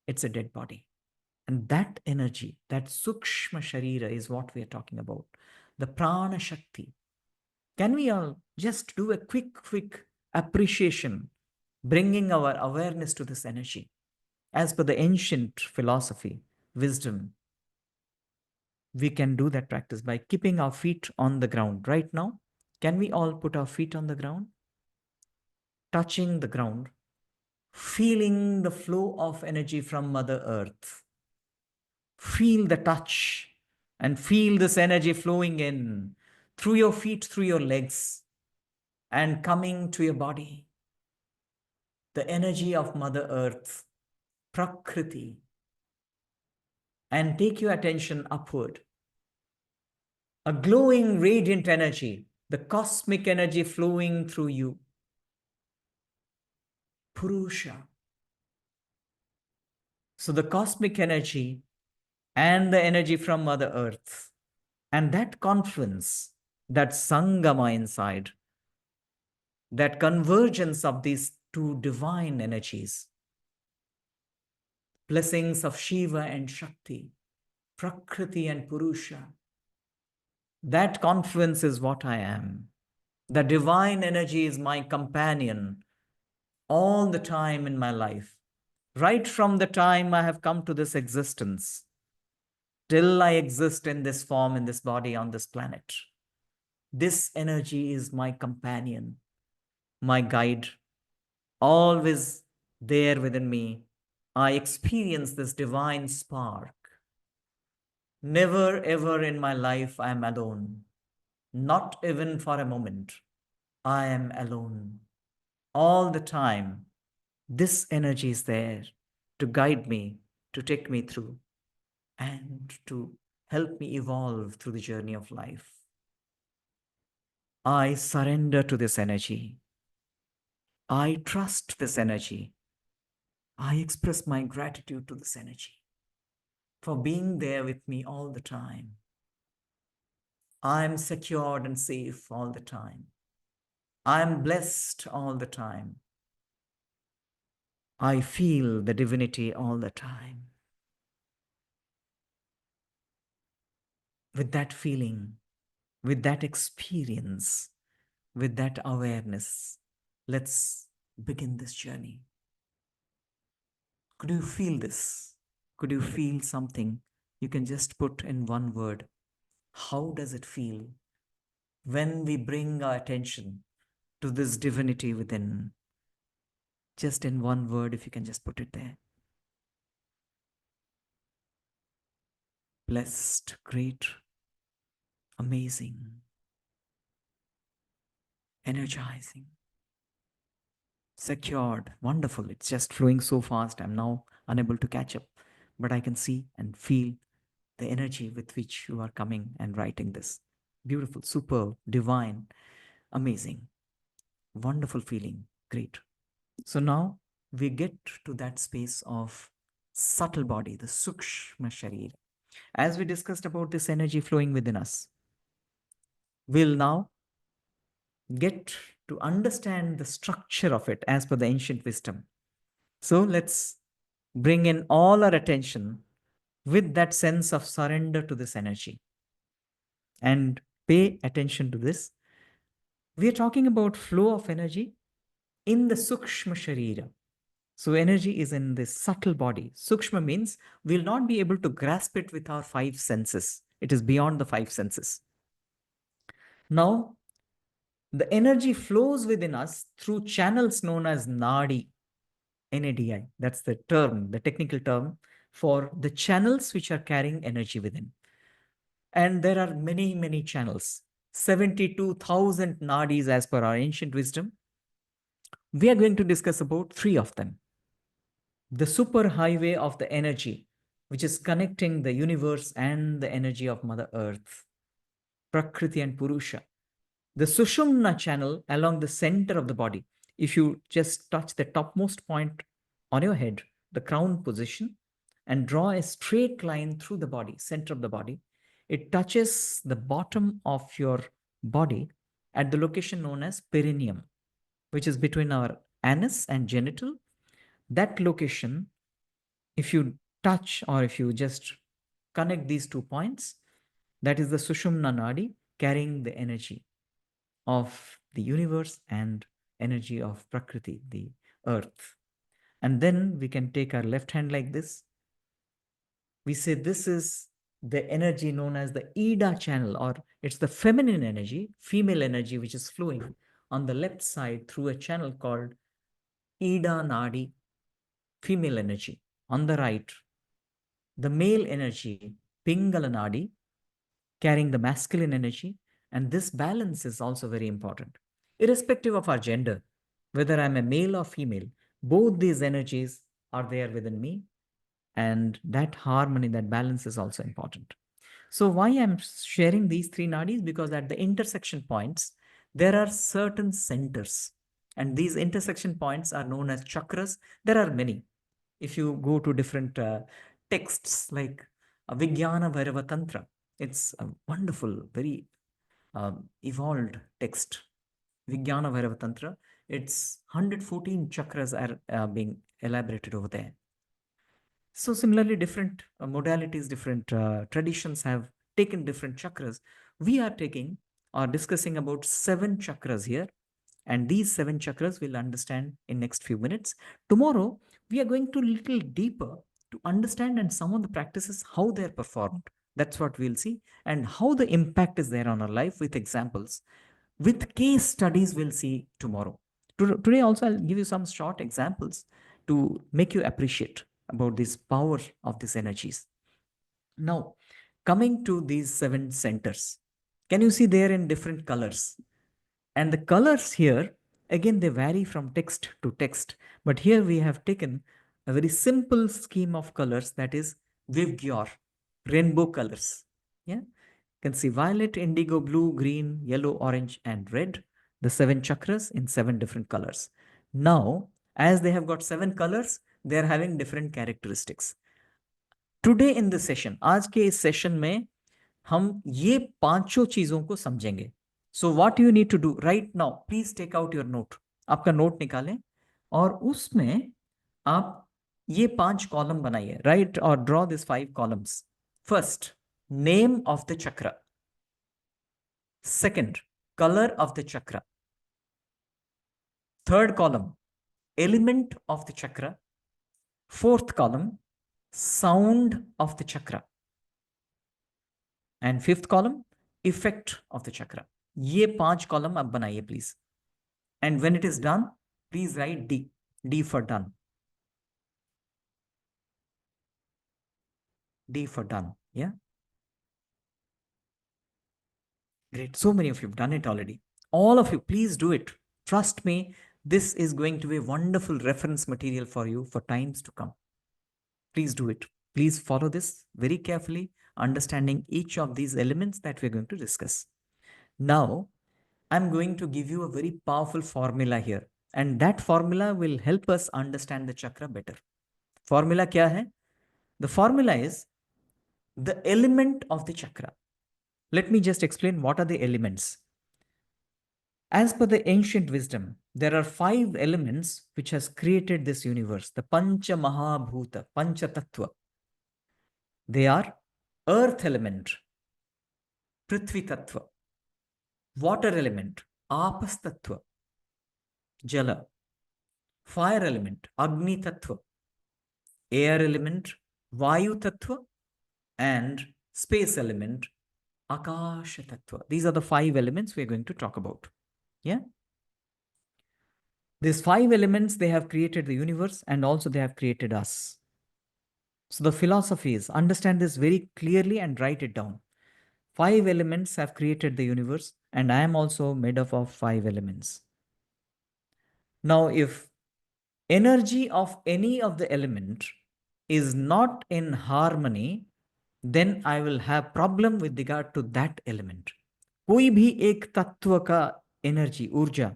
S1: it's a dead body. And that energy, that sukshma sharira is what we are talking about. The prana shakti. Can we all just do a quick appreciation, bringing our awareness to this energy? As per the ancient philosophy, wisdom, we can do that practice by keeping our feet on the ground. Right now, can we all put our feet on the ground, touching the ground, feeling the flow of energy from Mother Earth? Feel the touch and feel this energy flowing in through your feet, through your legs, and coming to your body. The energy of Mother Earth, Prakriti, and take your attention upward. A glowing, radiant energy, the cosmic energy flowing through you. Purusha. So the cosmic energy and the energy from Mother Earth, and that confluence, that sangama inside, that convergence of these two divine energies, blessings of Shiva and Shakti, Prakriti and Purusha. That confluence is what I am. The divine energy is my companion all the time in my life. Right from the time I have come to this existence, till I exist in this form, in this body, on this planet. This energy is my companion, my guide, always there within me. I experience this divine spark. Never ever in my life I am alone. Not even for a moment. I am alone. All the time, this energy is there to guide me, to take me through, and to help me evolve through the journey of life. I surrender to this energy. I trust this energy. I express my gratitude to this energy for being there with me all the time. I am secured and safe all the time. I am blessed all the time. I feel the divinity all the time. With that feeling, with that experience, with that awareness, let's begin this journey. Could you feel this? Could you feel something? You can just put in one word. How does it feel when we bring our attention to this divinity within? Just in one word, if you can just put it there. Blessed, great, amazing, energizing, secured, wonderful. It's just flowing so fast. I'm now unable to catch up, but I can see and feel the energy with which you are coming and writing this. Beautiful, superb, divine, amazing, wonderful feeling. Great. So now we get to that space of subtle body, the sukshma sharira. As we discussed about this energy flowing within us, we'll now get to understand the structure of it as per the ancient wisdom. So let's bring in all our attention with that sense of surrender to this energy and pay attention to this. We are talking about flow of energy in the Sukshma Sharira. So energy is in this subtle body. Sukshma means we'll not be able to grasp it with our five senses. It is beyond the five senses. Now, the energy flows within us through channels known as Nadi, NADI. That's the term, the technical term for the channels which are carrying energy within. And there are many, many channels, 72,000 nadis as per our ancient wisdom. We are going to discuss about three of them. The super highway of the energy, which is connecting the universe and the energy of Mother Earth, Prakriti and Purusha. The Sushumna channel along the center of the body. If you just touch the topmost point on your head, the crown position, and draw a straight line through the body, center of the body, it touches the bottom of your body at the location known as perineum, which is between our anus and genital. That location, if you touch or if you just connect these 2 points, that is the Sushumna Nadi carrying the energy of the universe and energy of Prakriti, the earth. And then we can take our left hand like this. We say this is the energy known as the Ida channel, or it's the feminine energy, female energy, which is flowing on the left side through a channel called Ida Nadi, female energy. On the right, the male energy, Pingala Nadi, carrying the masculine energy. And this balance is also very important. Irrespective of our gender, whether I'm a male or female, both these energies are there within me. And that harmony, that balance is also important. So why I'm sharing these three nadis? Because at the intersection points, there are certain centers. And these intersection points are known as chakras. There are many. If you go to different texts like Vijnana Bhairava Tantra, it's a wonderful, very evolved text. Vijnana Bhairava Tantra, it's 114 chakras are being elaborated over there. So similarly, different modalities, different traditions have taken different chakras. We are taking or discussing about 7 chakras here. And these 7 chakras we'll understand in next few minutes. Tomorrow, we are going to little deeper to understand and some of the practices, how they're performed. That's what we'll see. And how the impact is there on our life with examples. With case studies, we'll see tomorrow. Today also, I'll give you some short examples to make you appreciate about this power of these energies. Now, coming to these 7 centers, can you see there in different colors? And the colors here, again, they vary from text to text. But here we have taken a very simple scheme of colors, that is Vivgyor, rainbow colors. Yeah, you can see violet, indigo, blue, green, yellow, orange, and red. The 7 chakras in 7 different colors. Now, as they have got 7 colors, they are having different characteristics. Today in the session, आज के इस session में हम ये पांचों चीजों को समझेंगे. So what you need to do right now, please take out your note. आपका नोट निकालें और उसमें आप ये 5 कॉलम बनाइए. राइट और draw this 5 columns. First, name of the chakra. Second, colour of the chakra. Third column, element of the chakra. Fourth column, sound of the chakra. And fifth column, effect of the chakra. ये 5 column आप बनाइए please. And when it is done, please write D. D for done. D for done. Yeah. Great. So many of you have done it already. All of you, please do it. Trust me, this is going to be a wonderful reference material for you for times to come. Please do it. Please follow this very carefully, understanding each of these elements that we're going to discuss. Now, I'm going to give you a very powerful formula here. And that formula will help us understand the chakra better. Formula kya hai? The formula is the element of the chakra. Let me just explain what are the elements. As per the ancient wisdom, there are 5 elements which has created this universe, the Pancha Mahabhuta, Pancha Tattva. They are earth element, Prithvi Tattva, water element, Apas Tattva, Jala, fire element, Agni Tattva, air element, Vayu Tattva, and space element, Akasha Tattva. These are the 5 elements we are going to talk about. Yeah. These 5 elements, they have created the universe and also they have created us. So the philosophy is understand this very clearly and write it down. 5 elements have created the universe, and I am also made up of 5 elements. Now, if energy of any of the element is not in harmony, then I will have problem with regard to that element. कोई भी एक तत्व का energy ऊर्जा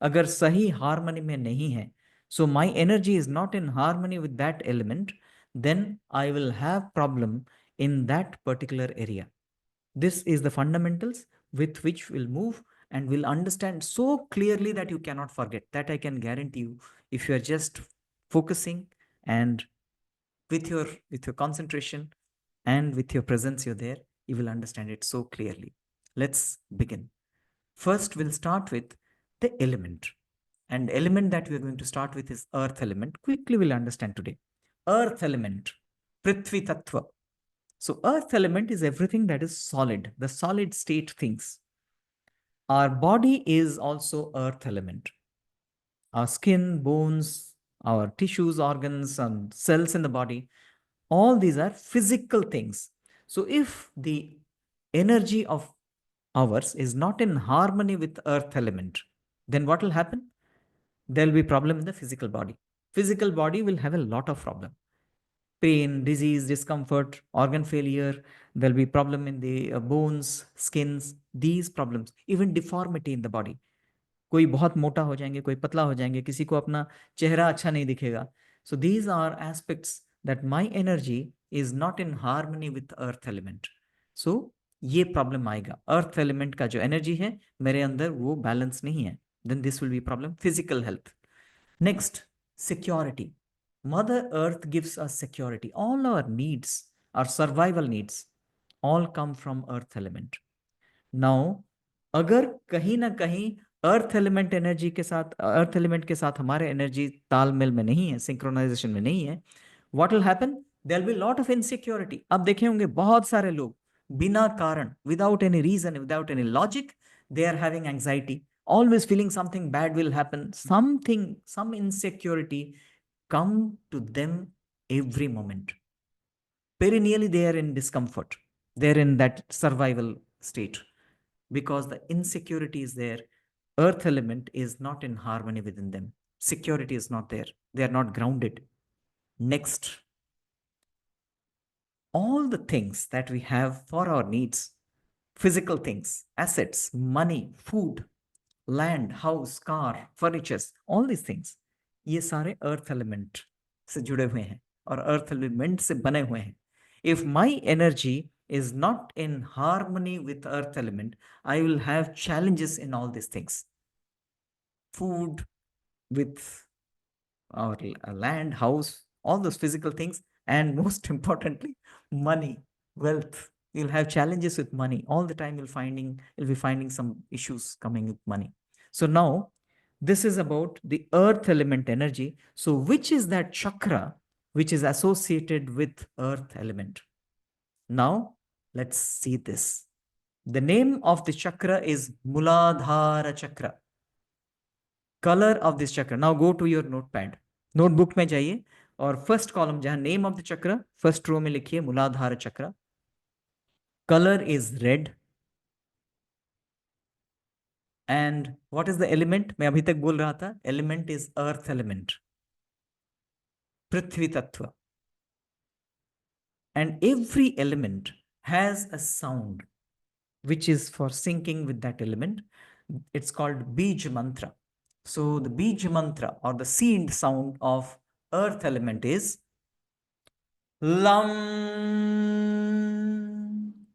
S1: अगर सही harmony में नहीं है, so my energy is not in harmony with that element, then I will have problem in that particular area. This is the fundamentals with which we'll move and will understand so clearly that you cannot forget. That I can guarantee you. If you are just focusing and with your concentration and with your presence, you're there, you will understand it so clearly. Let's begin. First, we'll start with the element. And element that we're going to start with is earth element. Quickly, we'll understand today. Earth element, Prithvi Tattva. So earth element is everything that is solid, the solid state things. Our body is also earth element. Our skin, bones, our tissues, organs, and cells in the body, all these are physical things. So if the energy of ours is not in harmony with earth element, then what will happen? There will be problem in the physical body. Physical body will have a lot of problem. Pain, disease, discomfort, organ failure, there'll be problem in the bones, skins, these problems, even deformity in the body. कोई बहुत मोटा हो जाएंगे, कोई पतला हो जाएंगे, किसी को अपना चेहरा अच्छा नहीं दिखेगा. So these are aspects that my energy is not in harmony with earth element. So ये problem आएगा. Earth element का जो energy है मेरे अंदर वो balance नहीं है. Then this will be problem. Physical health. Next, security. Mother Earth gives us security. All our needs, our survival needs, all come from Earth element. Now, अगर कहीं ना कहीं अर्थ एलिमेंट एनर्जी के साथ अर्थ एलिमेंट के साथ हमारे energy तालमेल में नहीं है, सिंक्रोनाइजेशन में नहीं है, what will happen? There will be lot of insecurity. अब देखे होंगे बहुत सारे लोग बिना कारण, without any reason, without any logic, they are having anxiety, always feeling something bad will happen, some insecurity come to them every moment. Perennially they are in discomfort, they're in that survival state because the insecurity is there. Earth element is not in harmony within them, security is not there, they are not grounded. Next, all the things that we have for our needs, physical things, assets, money, food, land, house, car, furnitures, all this things, ये सारे earth element से जुड़े हुए हैं और earth element से बने हुए हैं. If my energy is not in harmony with earth element, I will have challenges in all these things. Food, with our land, house, all those physical things, and most importantly, money, wealth. You'll have challenges with money all the time. You'll be finding some issues coming with money. So now this is about the earth element energy. So which is that chakra which is associated with earth element? Now let's see this. The name of the chakra is Muladhara Chakra. Color of this chakra. Now go to your notepad. Notebook में जाइए और first column जहां name of the चक्र, first row में लिखिए मूलाधार चक्र. Colour is red. And what is the element? मैं अभी तक बोल रहा था, एलिमेंट इज अर्थ एलिमेंट, पृथ्वी तत्व. And every element has a sound which is for syncing with that element. It's called Bij Mantra. So the Bij Mantra or the seed sound of earth element is Lam,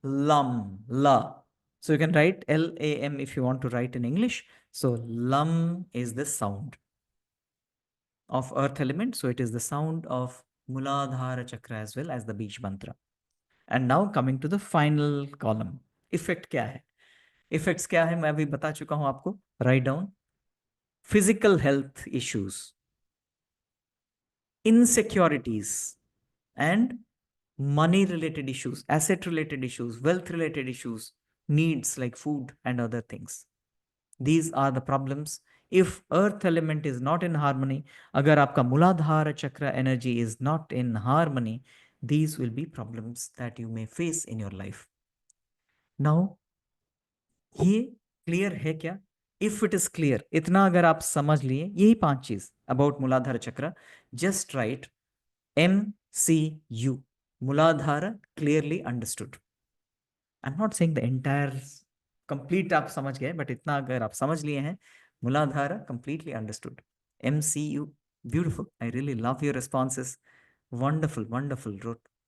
S1: Lam, La. So you can write LAM if you want to write in English. So Lam is the sound of earth element. So it is the sound of Muladhara Chakra as well as the Beach mantra. And now coming to the final column. Effect क्या है? Effects क्या है मैं अभी बता चुका हूं आपको. Write down. Physical health issues, insecurities, and money related issues, asset related issues, wealth related issues, needs like food and other things. These are the problems. If earth element is not in harmony, agar aapka Muladhara Chakra energy is not in harmony, these will be problems that you may face in your life. Now, ये clear है क्या? If it is clear, इतना अगर आप समझ लिए यही 5 चीज अबाउट मूलाधार चक्र, जस्ट राइट MCU, मूलाधार clearly understood. I am not saying the entire complete आप समझ गए, बट इतना अगर आप समझ लिए हैं, मूलाधार completely understood. MCU, beautiful. I really love your responses. Wonderful wonderful,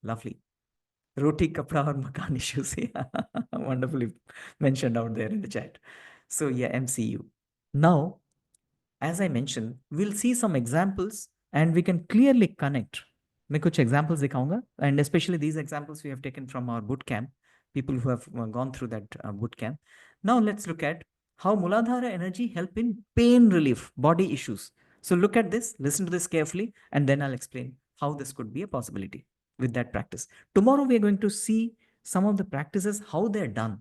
S1: lovely. Roti, kapra, or makan issues. Wonderfully mentioned out there in the chat. So yeah, MCU. Now, as I mentioned, we'll see some examples and we can clearly connect. मैं कुछ examples दिखाऊंगा, and especially these examples we have taken from our boot camp, people who have gone through that boot camp. Now let's look at how Muladhara energy help in pain relief, body issues. So look at this, listen to this carefully, and then I'll explain how this could be a possibility with that practice. Tomorrow we are going to see some of the practices, how they're done.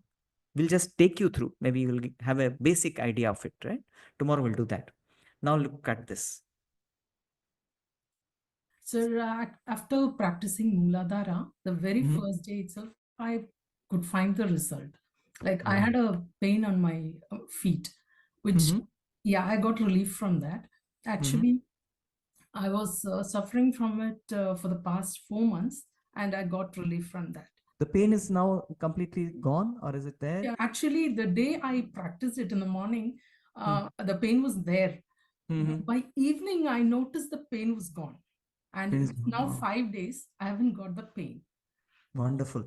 S1: We'll just take you through. Maybe you will have a basic idea of it, right? Tomorrow we'll do that. Now look at this.
S2: So after practicing Mooladhara, the very first day itself, I could find the result. Like I had a pain on my feet, which, yeah, I got relief from that. Actually, I was suffering from it for the past 4 months, and I got relief from that.
S1: The pain is now completely gone, or is it there?
S2: Yeah, actually, the day I practiced it in the morning, the pain was there. By evening, I noticed the pain was gone. And
S1: Pain is
S2: it's
S1: gone.
S2: now
S1: Wow.
S2: 5 days, I haven't got the pain.
S1: Wonderful.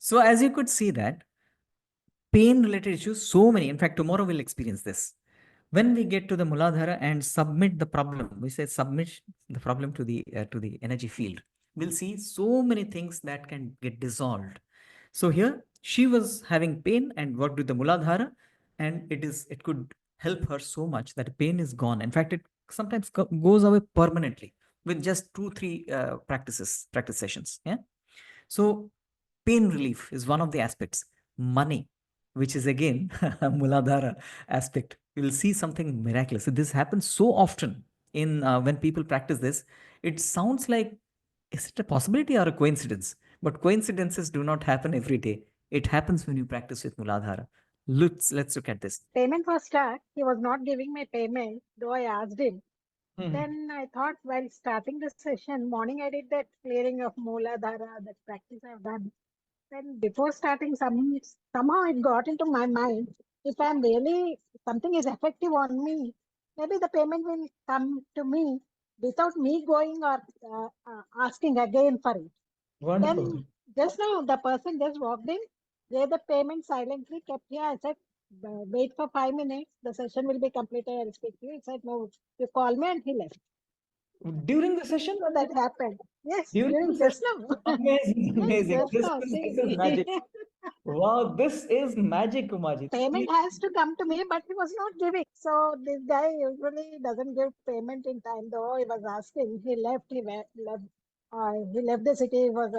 S1: So as you could see that pain related issues, so many, in fact, tomorrow we'll experience this. When we get to the Muladhara and submit the problem, we say submit the problem to the energy field. We'll see so many things that can get dissolved. So here she was having pain and worked with the Muladhara, and it could help her so much that pain is gone. In fact, it sometimes goes away permanently with just 2-3 practice sessions. Yeah. So pain relief is one of the aspects. Money, which is again Muladhara aspect. You will see something miraculous. This happens so often in when people practice this. It sounds like, is it a possibility or a coincidence? But coincidences do not happen every day. It happens when you practice with Muladhara. Let's look at this.
S3: Payment was stuck. He was not giving my payment, though I asked him. Then I thought while starting the session, morning I did that clearing of Mooladhara, that practice I've done. Then before starting, somehow it got into my mind, if I'm really, something is effective on me, maybe the payment will come to me without me going or asking again for it.
S1: Wonderful.
S3: Then just now the person just walked in, gave the payment silently, kept here. I said, wait for 5 minutes. The session will be completed. I'll speak to you. He said, no, you call me, and he left.
S1: During the session?
S3: So that happened. Yes,
S1: During the
S3: just
S1: session?
S3: now.
S1: Amazing,
S3: Yes,
S1: amazing.
S3: just
S1: This
S3: now.
S1: is,
S3: See.
S1: this is magic. Wow, this is magic, Umaji.
S3: Payment has to come to me, but he was not giving. So this guy usually doesn't give payment in time. Though he was asking, he left. He left the city. He was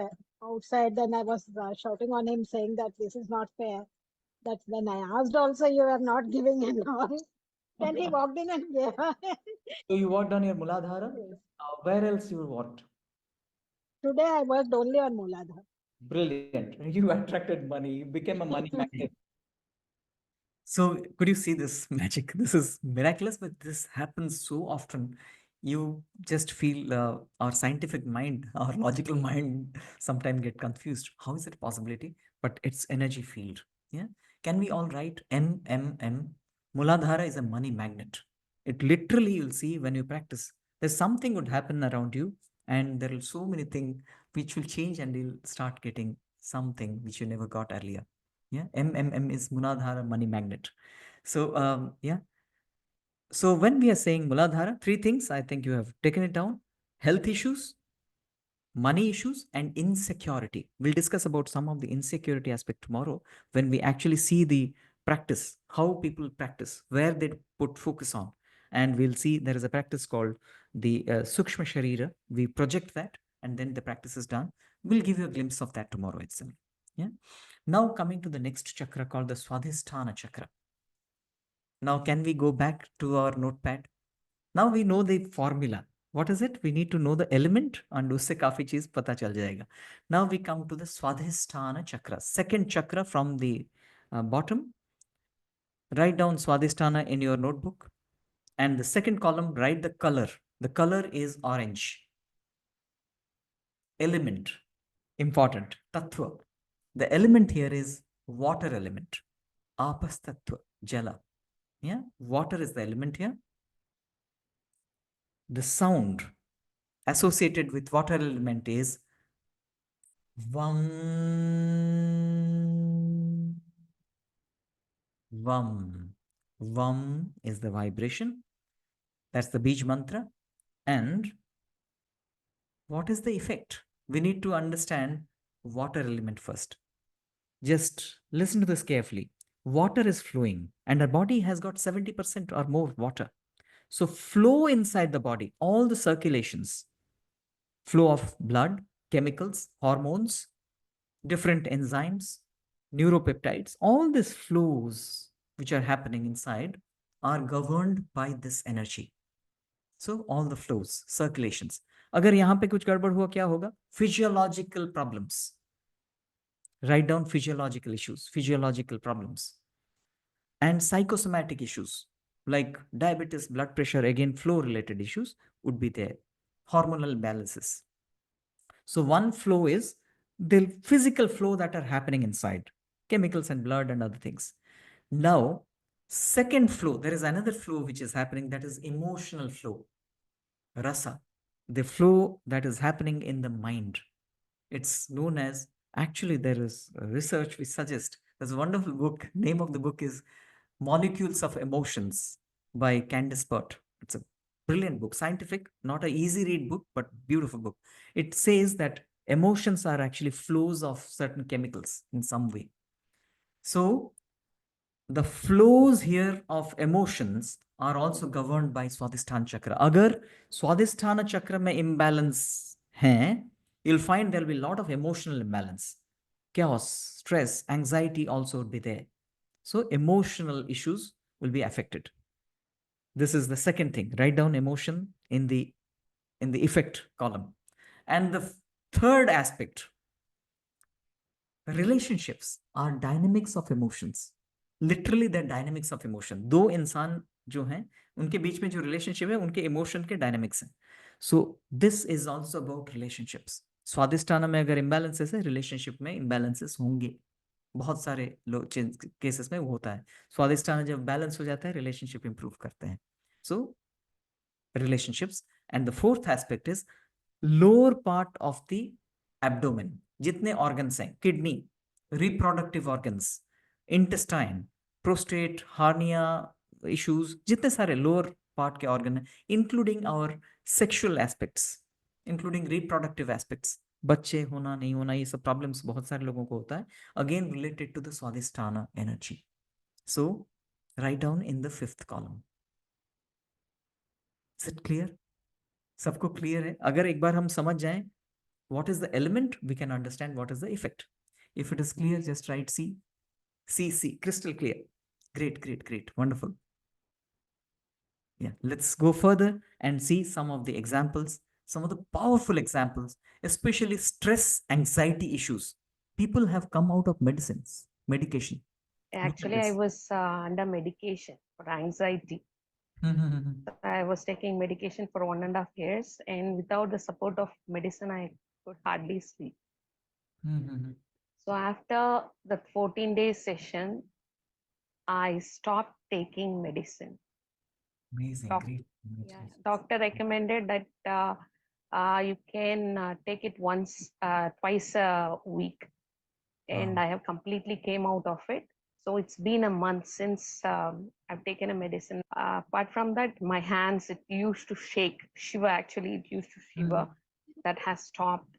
S3: outside. Then I was shouting on him, saying that this is not fair. That when I asked, also you are not giving and all. Then he walked in and gave.
S1: So you worked on your Muladhara?
S3: Yes.
S1: Where else you worked?
S3: Today I worked only on Mooladhara.
S1: Brilliant. You attracted money. You became a money magnet. So could you see this magic? This is miraculous, but this happens so often. You just feel our scientific mind, our logical mind sometimes get confused. How is it a possibility? But it's energy field. Yeah. Can we all write MMM? Muladhara is a money magnet. It literally, you'll see when you practice, there's something would happen around you and there are so many things which will change, and you'll start getting something which you never got earlier. Yeah, MMM is Muladhara money magnet. So yeah. So when we are saying Muladhara, three things I think you have taken it down: health issues, money issues, and insecurity. We'll discuss about some of the insecurity aspect tomorrow when we actually see the practice, how people practice, where they put focus on. And we'll see there is a practice called the Sukshma Sharira. We project that, and then the practice is done. We'll give you a glimpse of that tomorrow itself. Yeah. Now coming to the next chakra called the Swadhisthana chakra. Now, can we go back to our notepad? Now we know the formula. What is it? We need to know the element, and usse काफी चीज पता चल जाएगा. Now we come to the Swadhisthana chakra, second chakra from the bottom. Write down Swadhisthana in your notebook, and the second column, write the color. The color is orange. Element, important. Tattva. The element here is water element. Apas tattva, jala. Yeah, water is the element here. The sound associated with water element is Vam. Vam. Vam is the vibration. That's the Bij mantra. And what is the effect? We need to understand water element first. Just listen to this carefully. Water is flowing, and our body has got 70% or more water. So flow inside the body, all the circulations, flow of blood, chemicals, hormones, different enzymes, neuropeptides, all these flows which are happening inside are governed by this energy. So all the flows, circulations. अगर यहाँ पे कुछ गड़बड़ हुआ क्या होगा? Physiological problems. Write down physiological issues, physiological problems. And psychosomatic issues like diabetes, blood pressure, again flow related issues would be there. Hormonal imbalances. So one flow is the physical flow that are happening inside, chemicals and blood and other things. Now, second flow, there is another flow which is happening, that is emotional flow, rasa, the flow that is happening in the mind. It's known as, actually there is research which suggests, there's a wonderful book, name of the book is Molecules of Emotions by Candice Pert. It's a brilliant book, scientific, not an easy read book, but beautiful book. It says that emotions are actually flows of certain chemicals in some way. So the flows here of emotions are also governed by Swadhisthana chakra. Agar Swadhisthana chakra mein imbalance hai, you'll find there'll be a lot of emotional imbalance. Chaos, stress, anxiety also would be there. So emotional issues will be affected. This is the second thing. Write down emotion in the effect column. And the third aspect, relationships are dynamics of emotions. Literally the dynamics of emotion. दो इंसान जो हैं उनके बीच में जो relationship है उनके emotion के dynamics हैं. So this is also about relationships. स्वादिष्टाना में अगर imbalances है, relationship में imbalances होंगे. बहुत सारे केसेस में वो होता है. स्वादिष्टाना जब बैलेंस हो जाता है, रिलेशनशिप इंप्रूव करते हैं. सो relationships. And the fourth aspect is lower part of the abdomen. जितने organs हैं, kidney, reproductive organs, intestine, prostate, hernia issues, जितने सारे lower part के organ हैं, including our sexual aspects, including reproductive aspects, बच्चे होना नहीं होना, ये सब problems बहुत सारे लोगों को होता है, again related to the Swadhisthana energy. So write down in the fifth column. Is it clear? सबको क्लियर है? अगर एक बार हम समझ जाएं what is the element, we can understand what is the effect. If it is clear, just write C. C, C, crystal clear. Great, great, great, wonderful. Yeah, let's go further and see some of the examples, some of the powerful examples, especially stress, anxiety issues. People have come out of medication.
S4: Actually, I was under medication for anxiety. I was taking medication for 1.5 years, and without the support of medicine, I could hardly sleep. So after the 14-day session, I stopped taking medicine.
S1: Amazing, great.
S4: Doctor recommended that You can take it twice a week, and I have completely came out of it. So it's been a month since I've taken a medicine. Apart from that, my hands, it used to shake, shiver actually, it used to shiver. That has stopped.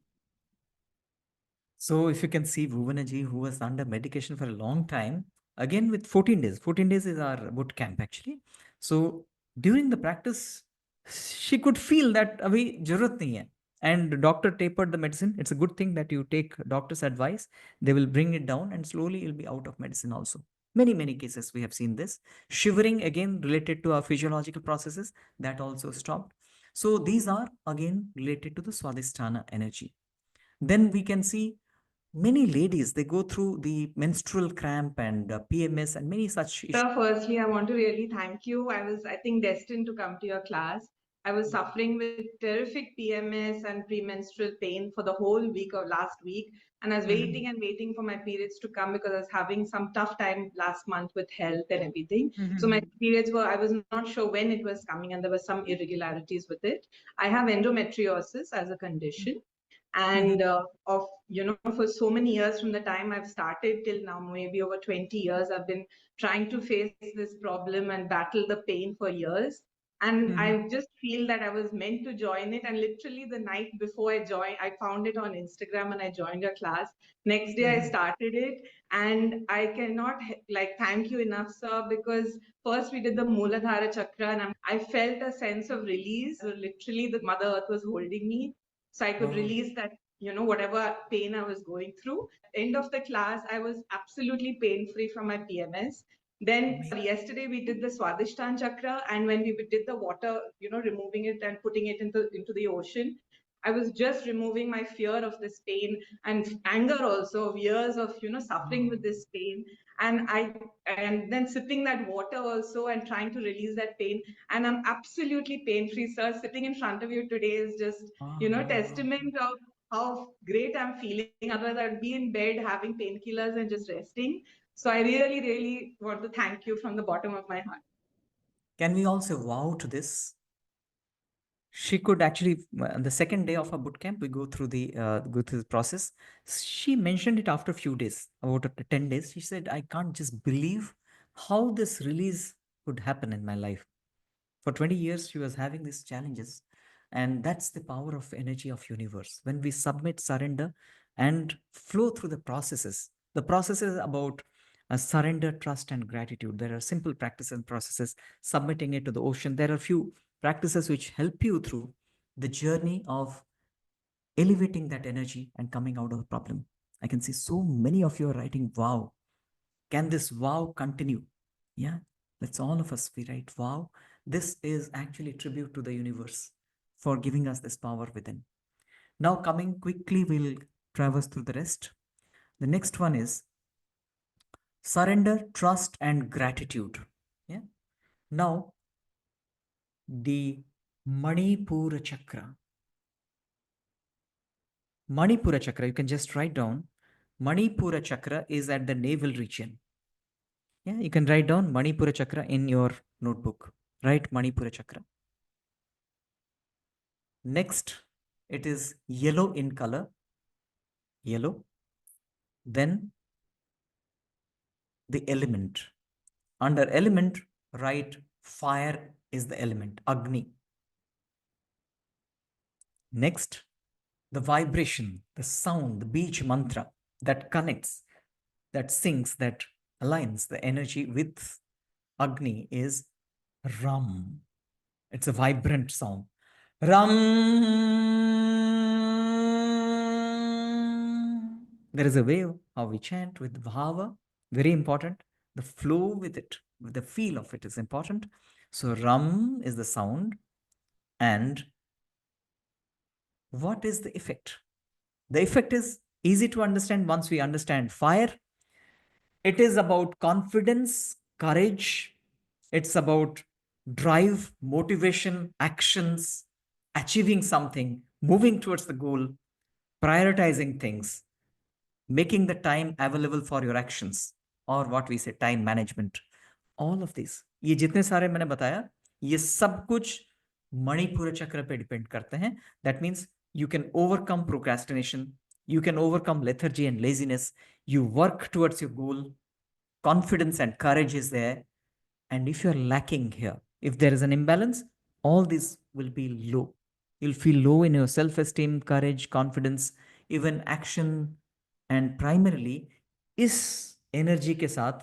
S1: So if you can see Bhuvanaji, who was under medication for a long time, again with 14 days. 14 days is our boot camp actually. So during the practice, she could feel that abhi jarurat nahi hai. And doctor tapered the medicine. It's a good thing that you take doctor's advice. They will bring it down and slowly you'll be out of medicine also. Many, many cases we have seen this. Shivering again related to our physiological processes, that also stopped. So these are again related to the Swadhisthana energy. Then we can see many ladies, they go through the menstrual cramp and PMS and many such issues.
S5: Sir, firstly, I want to really thank you. I think, destined to come to your class. I was suffering with terrific PMS and premenstrual pain for the whole week of last week. And I was waiting and waiting for my periods to come because I was having some tough time last month with health and everything. So my periods I was not sure when it was coming and there were some irregularities with it. I have endometriosis as a condition. And for so many years, from the time I've started till now, maybe over 20 years, I've been trying to face this problem and battle the pain for years. And I just feel that I was meant to join it. And literally the night before I joined, I found it on Instagram and I joined your class. Next day I started it, and I cannot thank you enough, sir, because first we did the Mooladhara Chakra and I felt a sense of release. Literally the Mother Earth was holding me, so I could release that, whatever pain I was going through. End of the class, I was absolutely pain-free from my PMS. Then yesterday we did the Swadhisthana Chakra, and when we did the water, removing it and putting it into the ocean, I was just removing my fear of this pain and anger also of years of suffering with this pain. And then sipping that water also and trying to release that pain. And I'm absolutely pain-free, sir. Sitting in front of you today is just, testament of how great I'm feeling. Otherwise, I'd be in bed having painkillers and just resting. So I really, really want to thank you from the bottom of my heart.
S1: Can we also wow to this? She could actually, on the second day of our boot camp, we go through the process. She mentioned it after a few days, about 10 days. She said, I can't just believe how this release could happen in my life. For 20 years, she was having these challenges. And that's the power of energy of universe. When we submit, surrender, and flow through the processes about surrender, trust, and gratitude. There are simple practices and processes, submitting it to the ocean. There are few practices which help you through the journey of elevating that energy and coming out of the problem. I can see so many of you are writing, wow. Can this wow continue? Yeah, let's all of us be right. Wow. This is actually tribute to the universe for giving us this power within. Now coming quickly, we'll traverse through the rest. The next one is surrender, trust, and gratitude. Yeah. Now, the Manipura Chakra. Manipura Chakra, you can just write down. Manipura Chakra is at the navel region. Yeah, you can write down Manipura Chakra in your notebook. Write Manipura Chakra. Next, it is yellow in color. Yellow. Then the element. Under element, write fire is the element, Agni. Next, the vibration, the sound, the beach mantra that connects, that syncs, that aligns the energy with Agni is Ram. It's a vibrant sound. Ram. There is a way how we chant with bhava, very important. The flow with it, with the feel of it is important. So Ram is the sound. And what is the effect? The effect is easy to understand once we understand fire. It is about confidence, courage. It's about drive, motivation, actions, achieving something, moving towards the goal, prioritizing things, making the time available for your actions, or what we say, time management. All of these. ये जितने सारे मैंने बताया, ये सब कुछ मणिपुर चक्र पे डिपेंड करते हैं. That means you can overcome procrastination, you can overcome lethargy and laziness, you work towards your goal, confidence and courage is there. And if you're lacking here, if there is an imbalance, all this will be low. You'll feel low in your self-esteem, courage, confidence, even action. And primarily इस energy के साथ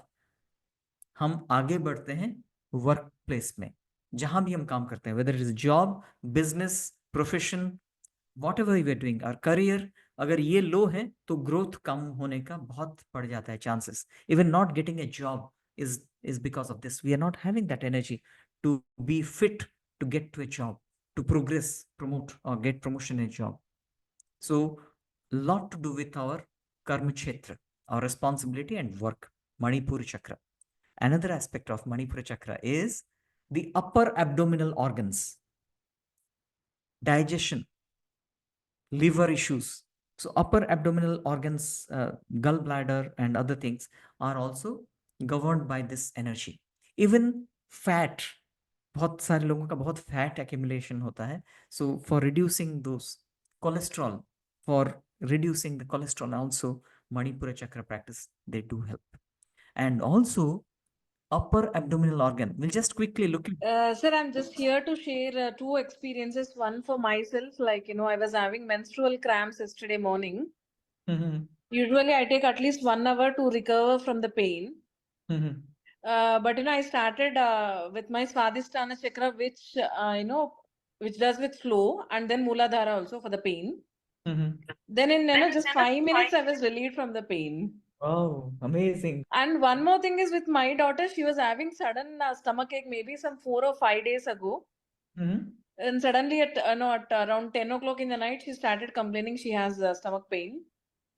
S1: हम आगे बढ़ते हैं work place में, जहां भी हम काम करते हैं, whether it is job, business, profession, whatever you are doing, our career. अगर ये लो है तो ग्रोथ कम होने का बहुत पड़ जाता है chances. Even not getting a job is because of this. We are not having that energy to be fit to get to a job, to progress, promote or get promotion in a job. So lot to do with our karma kshetra, our responsibility and work. Manipura chakra. Another aspect of Manipura chakra is the upper abdominal organs, digestion, liver issues. So upper abdominal organs, gallbladder and other things are also governed by this energy. Even fat, बहुत सारे लोगों का बहुत fat accumulation होता है. So for reducing those cholesterol, for reducing the cholesterol also, Manipura chakra practice, they do help. And also upper abdominal organ. We'll just quickly look at.
S6: Sir, I'm just here to share two experiences. One for myself, like, I was having menstrual cramps yesterday morning.
S1: Mhm.
S6: Usually, I take at least 1 hour to recover from the pain.
S1: Mhm.
S6: But I started with my Swadhisthana chakra, which does with flow, and then Mooladhara also for the pain.
S1: Mhm.
S6: Then in just 5 minutes, I was relieved from the pain.
S1: Oh, amazing.
S6: And one more thing is with my daughter, she was having sudden stomach ache maybe some 4 or 5 days ago.
S1: Mhm.
S6: And suddenly at around 10 o'clock in the night, she started complaining she has stomach pain.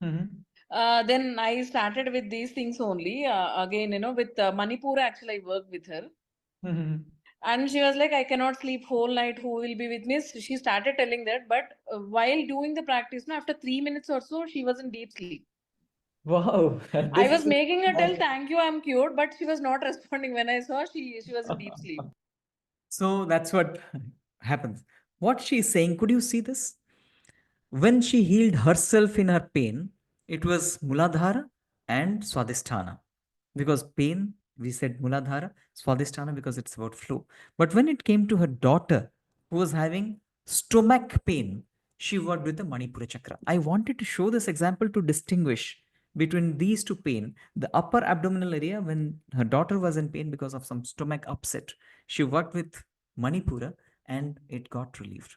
S1: Mhm.
S6: Then I started with these things only. Again, with Manipura, actually, I worked with her.
S1: Mhm.
S6: And she was like, I cannot sleep whole night. Who will be with me? So she started telling that. But while doing the practice, after 3 minutes or so, she was in deep sleep.
S1: Wow,
S6: I
S1: this
S6: was
S1: is
S6: making her tell,
S1: awesome.
S6: thank you, I'm cured. But she was not responding. When I saw, she was in deep sleep.
S1: So that's what happens. What she's saying, could you see this? When she healed herself in her pain, it was Muladhara and Swadhisthana. Because pain, we said Muladhara, Swadhisthana because it's about flow. But when it came to her daughter who was having stomach pain, she worked with the Manipura chakra. I wanted to show this example to distinguish between these two pain. The upper abdominal area, when her daughter was in pain because of some stomach upset, she worked with Manipura and it got relieved.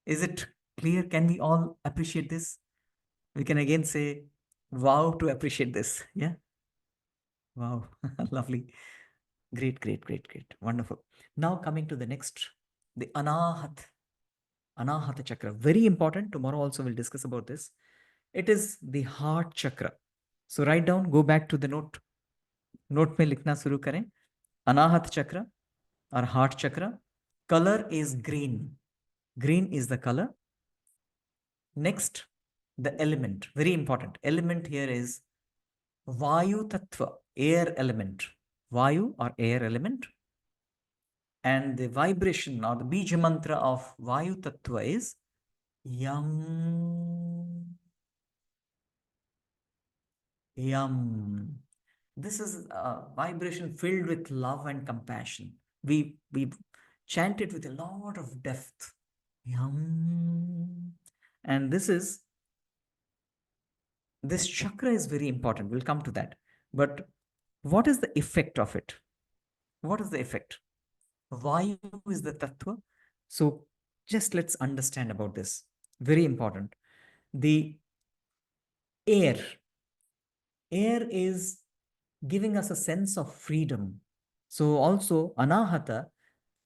S1: Is it clear? Can we all appreciate this? We can again say, wow, to appreciate this. Yeah. Wow. Lovely. Great, great, great, great. Wonderful. Now coming to the next, the Anahata chakra. Very important. Tomorrow also we'll discuss about this. It is the heart chakra. So write down, go back to the note. Note में लिखना शुरू करें. Anahat chakra or heart chakra. Color is green. Green is the color. Next, the element. Very important. Element here is Vayu Tattva, air element. Vayu or air element. And the vibration or the bija mantra of Vayu Tattva is Yam. Yam. This is a vibration filled with love and compassion. We chant it with a lot of depth. Yam. And this chakra is very important. We'll come to that. But what is the effect of it? What is the effect? Vayu is the tattva. So just let's understand about this. Very important. The air. Air is giving us a sense of freedom. So also anahata,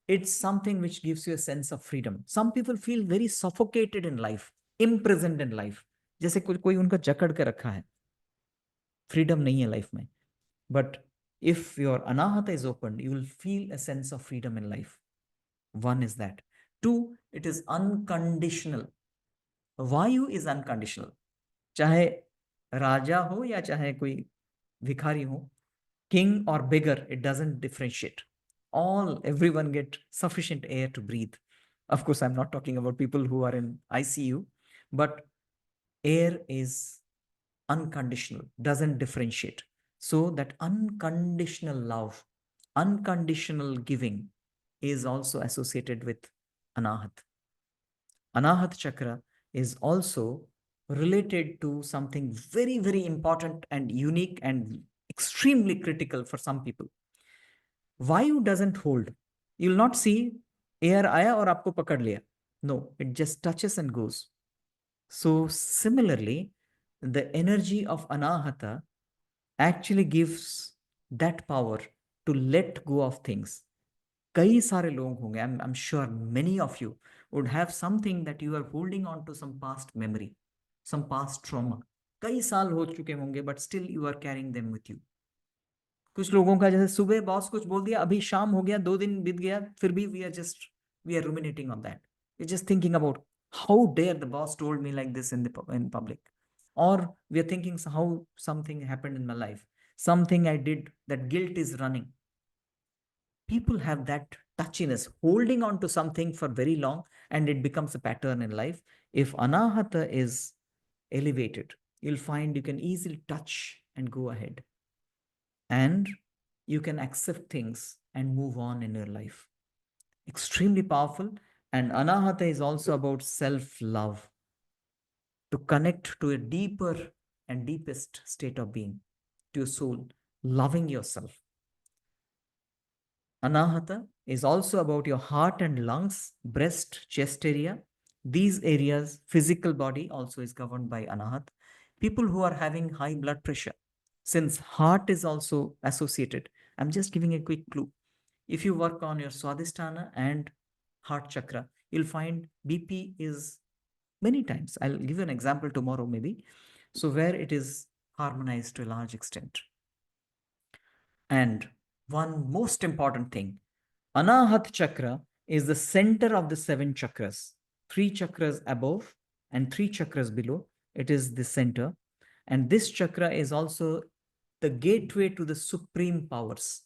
S1: it's something which gives you a sense of freedom. Some people feel very suffocated in life, imprisoned in life. जैसे कोई उनका जकड़ के रखा है. Freedom नहीं है life में. But if your anahata is opened, you will feel a sense of freedom in life. One is that. Two, it is unconditional. Vayu is unconditional. चाहे राजा हो या चाहे कोई भिखारी हो, king or beggar, it doesn't differentiate. Everyone get sufficient air to breathe. Of course, I'm not talking about people who are in ICU, but air is unconditional, doesn't differentiate. So that unconditional love, unconditional giving is also associated with Anahat. Anahat chakra is also related to something very, very important and unique and extremely critical for some people. Vayu doesn't hold. You'll not see air आया और आपको पकड़ लिया. No, it just touches and goes. So similarly, the energy of Anahata actually gives that power to let go of things. कई सारे लोग होंगे, I'm sure many of you would have something that you are holding on to, some past memory, some past trauma. कई साल हो चुके होंगे, but still you are carrying them with you. कुछ लोगों का जैसे सुबह बॉस कुछ बोल दिया, अभी शाम हो गया, 2 दिन बीत गया, फिर भी we are ruminating on that. We're just thinking about how dare the boss told me like this in public, or we are thinking how something happened in my life, something I did, that guilt is running. People have that touchiness, holding on to something for very long, and it becomes a pattern in life. If Anahata is elevated, you'll find you can easily touch and go ahead. And you can accept things and move on in your life. Extremely powerful. And Anahata is also about self-love, to connect to a deeper and deepest state of being, to your soul, loving yourself. Anahata is also about your heart and lungs, breast, chest area. These areas, physical body also is governed by Anahat. People who are having high blood pressure, since heart is also associated, I'm just giving a quick clue. If you work on your Swadhisthana and heart chakra, you'll find BP is many times. I'll give you an example tomorrow, maybe. So, where it is harmonized to a large extent. And one most important thing, Anahat chakra is the center of the 7 chakras, 3 chakras above and 3 chakras below. It is the center. And this chakra is also the gateway to the supreme powers.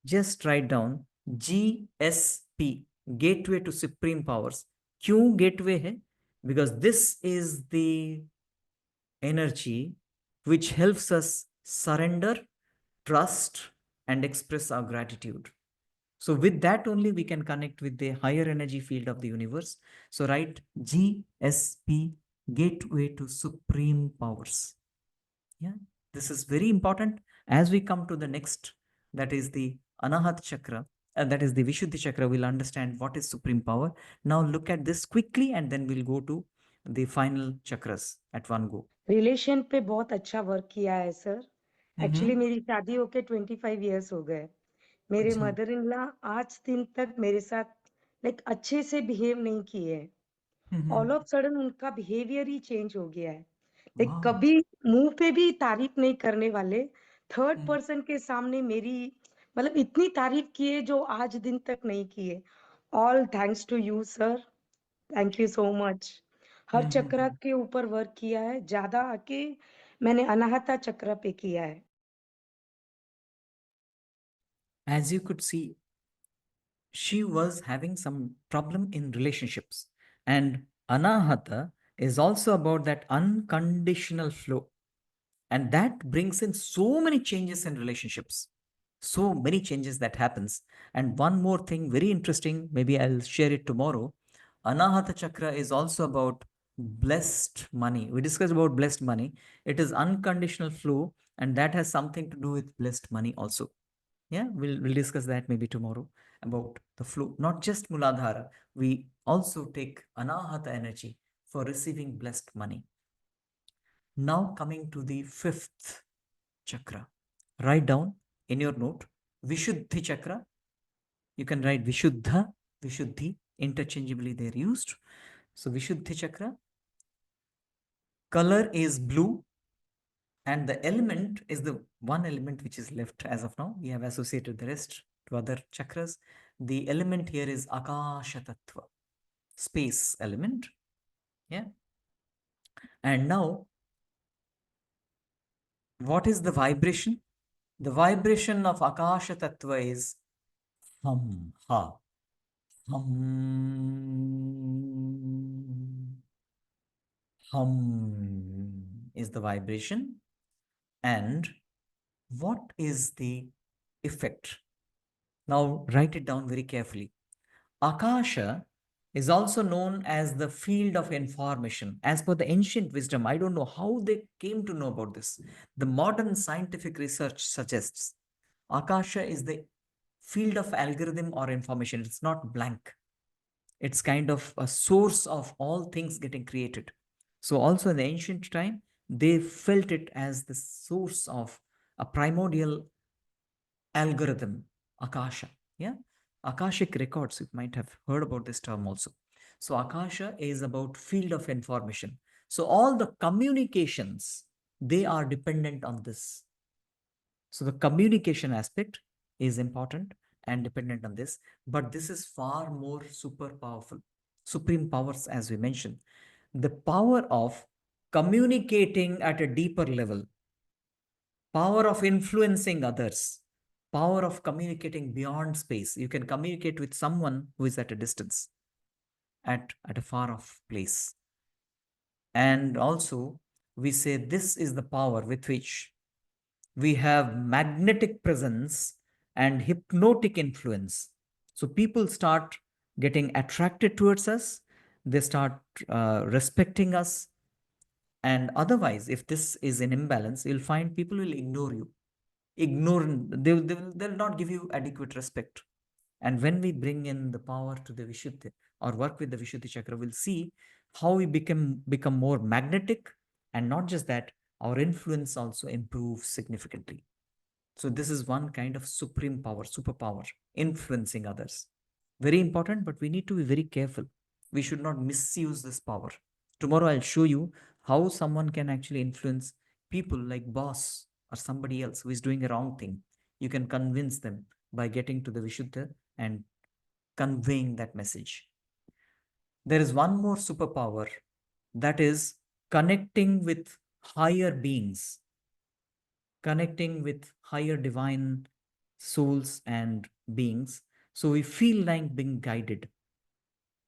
S1: Just write down GSP, gateway to supreme powers. क्यों gateway है? Because this is the energy which helps us surrender, trust, and express our gratitude. So with that only we can connect with the higher energy field of the universe. So write GSP, gateway to supreme powers. Yeah, this is very important as we come to the next, that is the Anahat chakra, that is the Vishuddhi chakra. We'll understand what is supreme power. Now look at this quickly and then we'll go to the final chakras at one go.
S7: Relation पे बहुत अच्छा work किया है sir. Actually मेरी शादी होके 25 years हो गए. मेरे
S1: अच्छा.
S7: मदर इन लॉ आज दिन तक मेरे साथ लाइक अच्छे से बिहेव नहीं किए. ऑल ऑफ सडन उनका बिहेवियर ही चेंज हो गया है. Like
S1: Wow.
S7: कभी मुंह पे भी तारीफ नहीं करने वाले थर्ड पर्सन के सामने मेरी मतलब इतनी तारीफ किए जो आज दिन तक नहीं किए. All thanks to you sir. Thank you so much. हर चक्र के ऊपर वर्क किया है. ज्यादा आके मैंने अनाहता चक्र पे किया है.
S1: As you could see, she was having some problem in relationships. And Anahata is also about that unconditional flow. And that brings in so many changes in relationships. So many changes that happens. And one more thing, very interesting, maybe I'll share it tomorrow. Anahata chakra is also about blessed money. We discussed about blessed money. It is unconditional flow, and that has something to do with blessed money also. Yeah, we'll discuss that maybe tomorrow about the flow. Not just Muladhara, we also take Anahata energy for receiving blessed money. Now coming to the 5th chakra. Write down in your note Vishuddhi chakra. You can write Vishuddha, Vishuddhi, interchangeably they're used. So Vishuddhi chakra. Color is blue, and the element is the one element which is left as of now. We have associated the rest to other chakras. The element here is Akasha Tattva, space element. Yeah. And now, what is the vibration? The vibration of Akasha Tattva is hum, ha. Hum. Hum is the vibration. And what is the effect? Now write it down very carefully. Akasha is also known as the field of information. As per the ancient wisdom, I don't know how they came to know about this. The modern scientific research suggests Akasha is the field of algorithm or information. It's not blank. It's kind of a source of all things getting created. So also in the ancient time, they felt it as the source of a primordial algorithm, Akasha. Yeah. Akashic records, you might have heard about this term also. So Akasha is about field of information. So all the communications, they are dependent on this. So the communication aspect is important and dependent on this, but this is far more super powerful. Supreme powers, as we mentioned, the power of communicating at a deeper level, power of influencing others, power of communicating beyond space. You can communicate with someone who is at a distance, at a far off place. And also, we say this is the power with which we have magnetic presence and hypnotic influence. So people start getting attracted towards us, they start respecting us. And otherwise, if this is in imbalance, you'll find people will ignore you. They'll not give you adequate respect. And when we bring in the power to the Vishuddhi or work with the Vishuddhi Chakra, we'll see how we become more magnetic. And not just that, our influence also improves significantly. So this is one kind of supreme power, superpower, influencing others. Very important, but we need to be very careful. We should not misuse this power. Tomorrow I'll show you how someone can actually influence people like boss or somebody else who is doing a wrong thing. You can convince them by getting to the Vishuddha and conveying that message. There is one more superpower, that is connecting with higher beings, connecting with higher divine souls and beings. So we feel like being guided.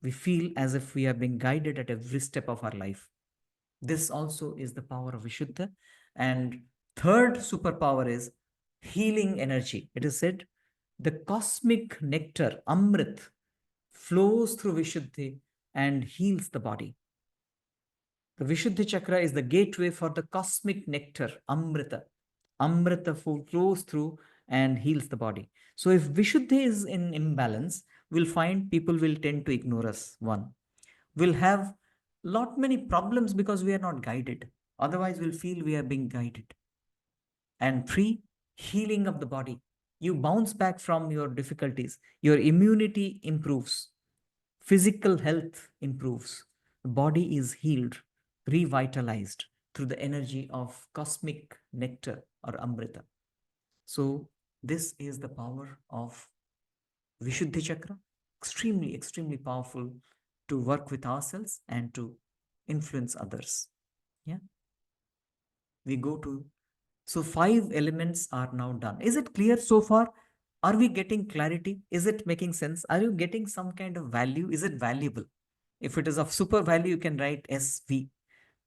S1: We feel as if we are being guided at every step of our life. This also is the power of Vishuddha. And third superpower is healing energy. It is said the cosmic nectar, Amrit, flows through Vishuddhi and heals the body. The Vishuddhi chakra is the gateway for the cosmic nectar, Amrita. Amrita flows through and heals the body. So if Vishuddhi is in imbalance, we'll find people will tend to ignore us. One, we'll have lot many problems because we are not guided. Otherwise, we'll feel we are being guided. And three, healing of the body. You bounce back from your difficulties. Your immunity improves. Physical health improves. The body is healed, revitalized through the energy of cosmic nectar or Amrita. So this is the power of Vishuddhi Chakra. Extremely, extremely powerful to work with ourselves and to influence others. Yeah. We go to, so 5 elements are now done. Is it clear so far? Are we getting clarity? Is it making sense? Are you getting some kind of value? Is it valuable? If it is of super value, you can write SV,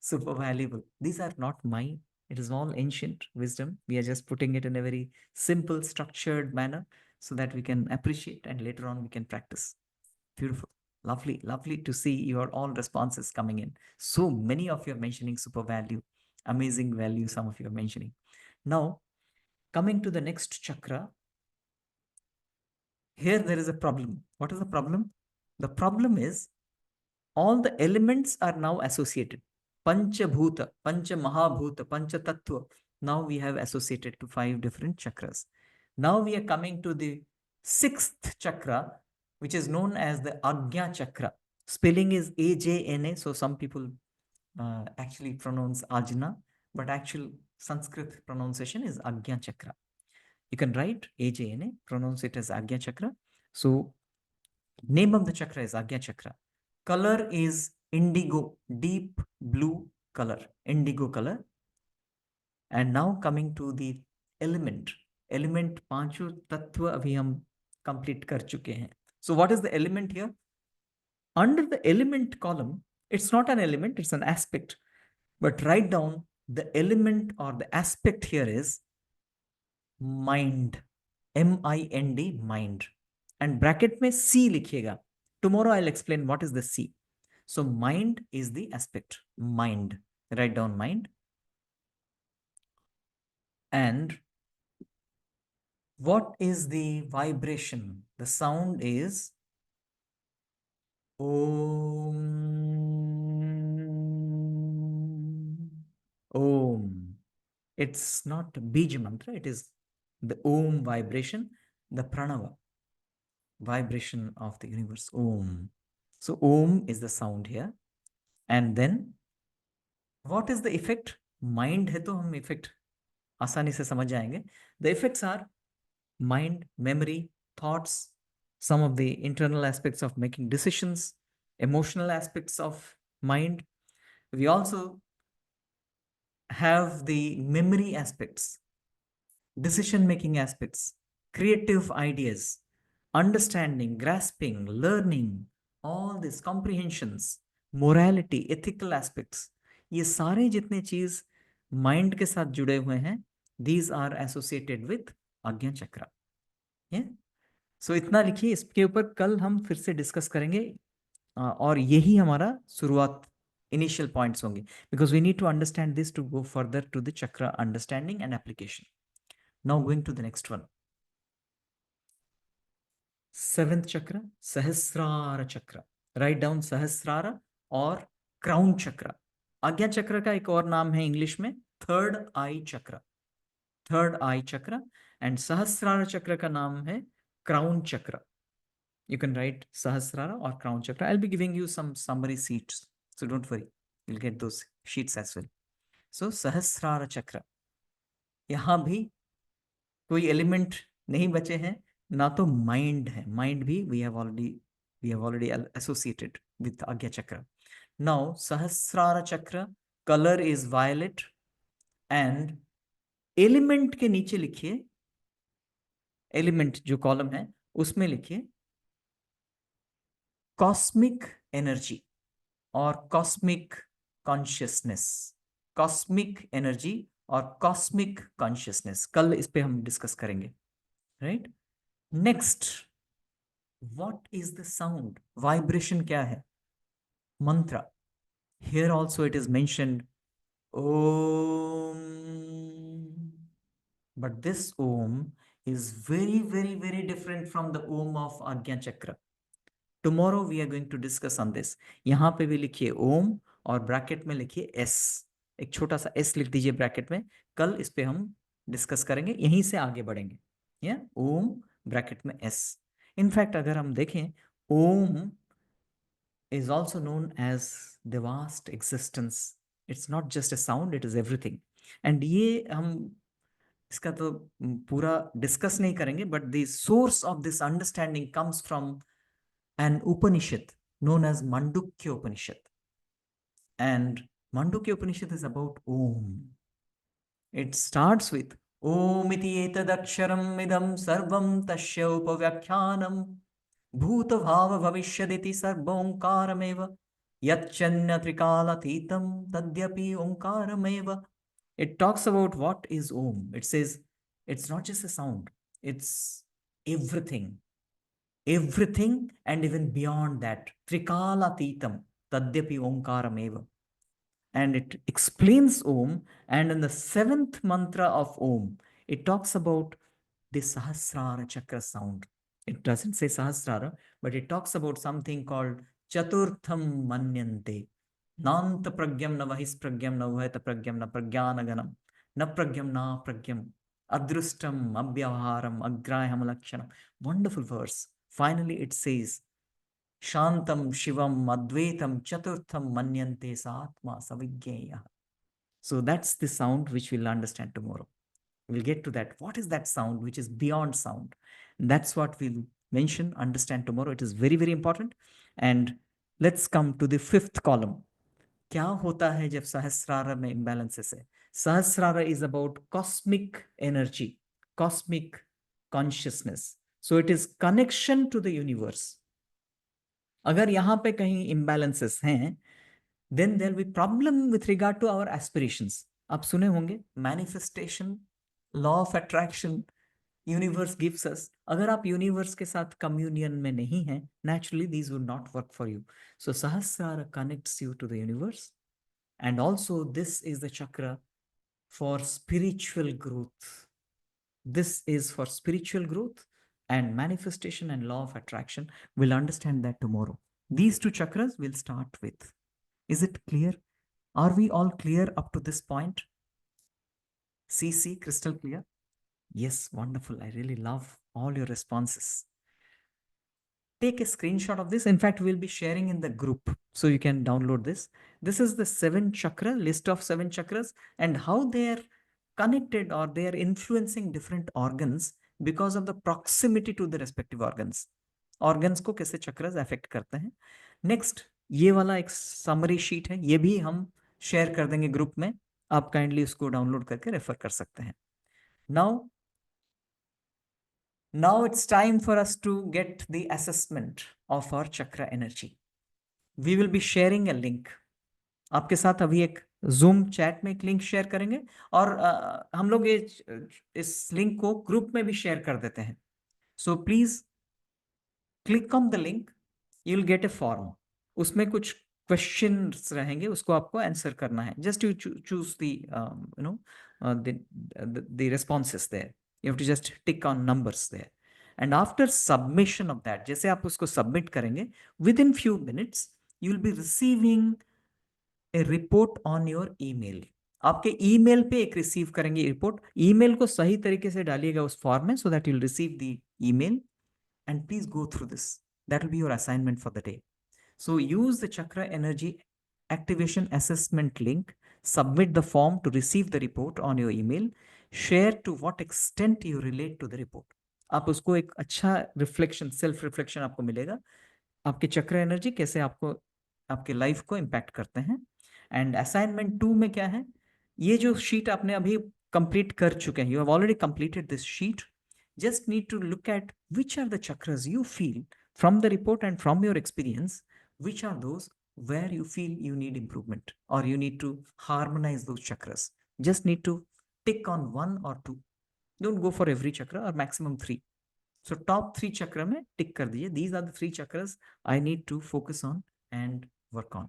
S1: super valuable. These are not mine. It is all ancient wisdom. We are just putting it in a very simple, structured manner so that we can appreciate and later on we can practice. Beautiful. Lovely, lovely to see your all responses coming in. So many of you are mentioning super value, amazing value, some of you are mentioning. Now, coming to the next chakra, here there is a problem. What is the problem? The problem is all the elements are now associated. Pancha Bhuta, Pancha Mahabhuta, Pancha Tattva. Now we have associated to 5 different chakras. Now we are coming to the 6th chakra, which is known as the Ajna chakra. Spelling is Ajna, so some people actually pronounce Ajna, but actual Sanskrit pronunciation is Ajna chakra. You can write Ajna, pronounce it as Ajna chakra. So name of the chakra is Ajna chakra. Color is indigo, deep blue color, indigo color. And now coming to the element, element पांचों तत्व अभी हम complete कर चुके हैं. So what is the element here? Under the element column, it's not an element, it's an aspect. But write down the element or the aspect here is mind. M-I-N-D, mind. And bracket में C लिखिएगा. Tomorrow I'll explain what is the C. So mind is the aspect. Mind. Write down mind. And what is the vibration? The sound is Om. Om. It's not Bij mantra, it is the Om vibration, the Pranava vibration of the universe. Om. So Om is the sound here. And then what is the effect? Mind है तो हम effect आसानी से समझ जाएंगे. The effects are mind, memory, thoughts, some of the internal aspects of making decisions, emotional aspects of mind. We also have the memory aspects, decision making aspects, creative ideas, understanding, grasping, learning, all these comprehensions, morality, ethical aspects. ये सारे जितने चीज mind के साथ जुड़े हुए हैं, these are associated with आज्ञा चक्र. सो इतना लिखिए. इसके ऊपर कल हम फिर से डिस्कस करेंगे और यही हमारा शुरुआत इनिशियल पॉइंट्स होंगे, because we need to understand this to go further to the chakra understanding and application. Now going to the next one. 7th chakra, सहस्रार चक्र. राइट डाउन सहस्रार और क्राउन चक्र. आज्ञा चक्र का एक और नाम है इंग्लिश में थर्ड आई चक्र. थर्ड आई चक्र. एंड सहस्रार चक्र का नाम है crown chakra. You can write Sahasrara or crown chakra. I'll be giving you some summary sheets, so don't worry, you'll get those sheets as well. So Sahasrara chakra, यहाँ भी कोई element नहीं बचे हैं, ना तो माइंड है. माइंड भी we have already associated with Agya chakra. Now Sahasrara chakra, color is violet, and element के नीचे लिखिए, एलिमेंट जो कॉलम है उसमें लिखिए कॉस्मिक एनर्जी और कॉस्मिक कॉन्शियसनेस. कॉस्मिक एनर्जी और कॉस्मिक कॉन्शियसनेस, कल इस पे हम डिस्कस करेंगे. Right. Next, what is the sound? Vibration क्या है? Mantra. Here also it is mentioned Om, but this Om is very different from the Om of Agnya Chakra. Tomorrow we are going to discuss on this. यहाँ पे भी लिखिए ओम और bracket में लिखिए S. एक छोटा सा एस लिख दीजिए ब्रैकेट में. कल इस पे हम डिस्कस करेंगे, यहीं से आगे बढ़ेंगे. या ओम ब्रैकेट में एस. इनफैक्ट अगर हम देखें, ओम is also known as the vast existence. It's not just a sound, it is everything. And ये हम इसका तो पूरा डिस्कस नहीं करेंगे, but the source of this understanding comes from an Upanishad known as Mandukya Upanishad. And Mandukya Upanishad is about Om. It starts with Om iti etadaksharam idam sarvam tasya upavyakhyanam bhuta bhava bhavishyaditi sarva omkarameva yachanya trikalatitam tadyapi omkarameva. It talks about what is Om. It says it's not just a sound, it's everything. Everything and even beyond that. Trikalatitam tadyapi omkarameva. And it explains Om. And in the 7th mantra of Om, it talks about the Sahasrara chakra sound. It doesn't say Sahasrara, but it talks about something called Chaturtham Manyante. नान्त प्रज्ञम न वहिस प्रज्ञम न उभयत प्रज्ञम न प्रज्ञानगणम न प्रज्ञम न प्रज्ञम अदृष्टम अव्यवहारम अग्राह्यम लक्षणम. Wonderful verse. Finally it says शांतम Shivam अद्वैतम चतुर्थम मन्यन्ते सात्मा सविज्ञेयः. So that's the sound which we'll understand tomorrow. We'll get to that. What is that sound which is beyond sound? That's what we'll mention, understand tomorrow. It is very important. And let's come to the 5th column. क्या होता है जब सहस्रार में imbalances है? Sahasrara is about cosmic energy, cosmic consciousness, So it is connection to the universe. अगर यहाँ पे कहीं imbalances हैं, then there will be problem with regard to our aspirations. आप सुने होंगे manifestation, law of attraction, universe gives us. अगर आप universe के साथ communion में नहीं हैं, naturally these would not work for you. So Sahasrara connects you to the universe, and also this is the chakra for spiritual growth. This is for spiritual growth and manifestation and law of attraction. We'll understand that tomorrow. These two chakras we'll start with. Is it clear? Are we all clear up to this point? CC, crystal clear? Yes, wonderful. I really love all your responses. Take a screenshot of this. In fact, we'll be sharing in the group, so you can download this. This is the 7 chakra, list of 7 chakras, and how they are connected or they are influencing different organs because of the proximity to the respective organs. Organs को कैसे chakras affect करते हैं. Next, ये वाला एक summary sheet है, ये भी हम share कर देंगे group में. आप kindly उसको download करके refer कर सकते हैं. Now it's time for us to get the assessment of our chakra energy. We will be sharing a link. आपके साथ अभी एक Zoom chat में एक लिंक शेयर करेंगे और हम लोग ये इस लिंक को ग्रुप में भी शेयर कर देते हैं. So please click on the link. You'll get a form. उसमें कुछ questions रहेंगे, उसको आपको आंसर करना है. Just you choose the the responses there. You have to just tick on numbers there. And after submission of that, जैसे आप उसको submit करेंगे, within few minutes, you'll be receiving a report on your email. आपके email पे एक receive करेंगे report. email को सही तरीके से डालिएगा उस form में, so that you'll receive the email. And please go through this. That will be your assignment for the day. So use the chakra energy activation assessment link, submit the form to receive the report on your email, share to what extent you relate to the report. आप उसको एक अच्छा reflection, self reflection आपको मिलेगा, आपके चक्र energy कैसे आपको आपके लाइफ को इम्पैक्ट करते हैं. एंड असाइनमेंट 2 में क्या है, ये जो शीट आपने अभी कंप्लीट कर चुके हैं, you have already completed this sheet. Just need to look at which are the chakras you feel from the report and from your experience, which are those where you feel you need improvement or you need to harmonize those chakras. Just need to tick on 1 or 2. Don't go for every chakra, or maximum 3. So top 3 chakra mein tick kar diye. These are the 3 chakras I need to focus on and work on.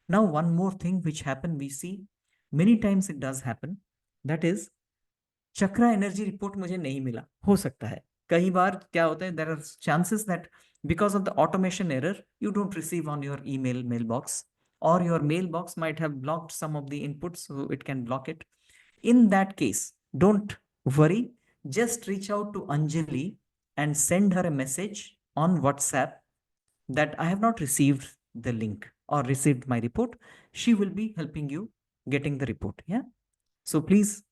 S1: Now one more thing which happen, we see many times it does happen, that is chakra energy report मुझे नहीं मिला. हो सकता है कई बार क्या होता है, there are chances that because of the automation error you don't receive on your email mailbox, or your mailbox might have blocked some of the inputs, so it can block it. In that case, don't worry, just reach out to Anjali and send her a message on WhatsApp that I have not received the link or received my report. She will be helping you getting the report. Yeah, so please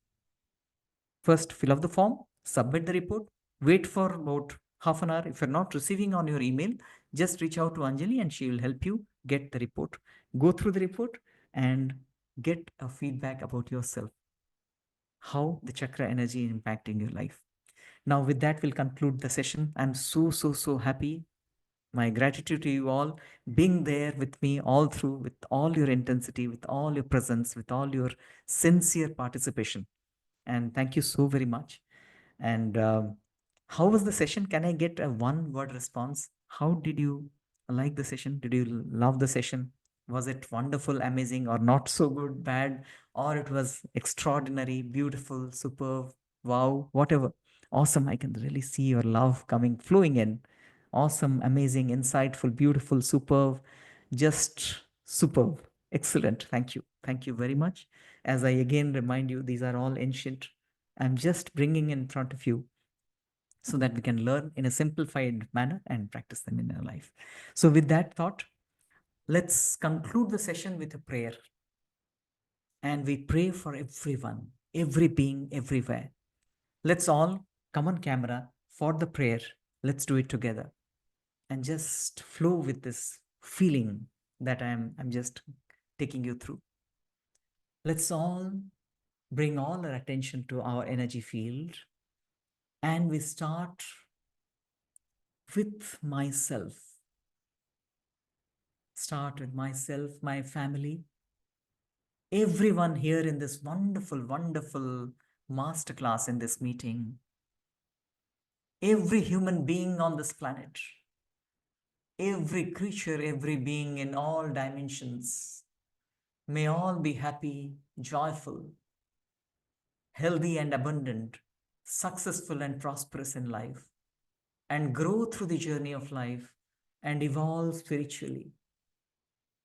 S1: first fill up the form, submit the report, wait for about half an hour. If you're not receiving on your email, just reach out to Anjali and she will help you get the report. Go through the report and get a feedback about yourself, how the chakra energy is impacting your life. Now with that, we'll conclude the session. I'm so happy. My gratitude to you all being there with me all through, with all your intensity, with all your presence, with all your sincere participation. And thank you so very much. And how was the session? Can I get a 1-word response? How did you like the session? Did you love the session? Was it wonderful, amazing, or not so good, bad, or it was extraordinary, beautiful, superb, wow, whatever? Awesome. I can really see your love coming, flowing in. Awesome, amazing, insightful, beautiful, superb, just superb. Excellent. Thank you. Thank you very much. As I again remind you, these are all ancient. I'm just bringing in front of you so that we can learn in a simplified manner and practice them in our life. So with that thought, let's conclude the session with a prayer. And we pray for everyone, every being, everywhere. Let's all come on camera for the prayer. Let's do it together and just flow with this feeling that I'm just taking you through. Let's all bring all our attention to our energy field, and we start with myself. Start with myself, my family, everyone here in this wonderful, wonderful masterclass in this meeting, every human being on this planet, every creature, every being in all dimensions, may all be happy, joyful, healthy and abundant, successful and prosperous in life, and grow through the journey of life and evolve spiritually.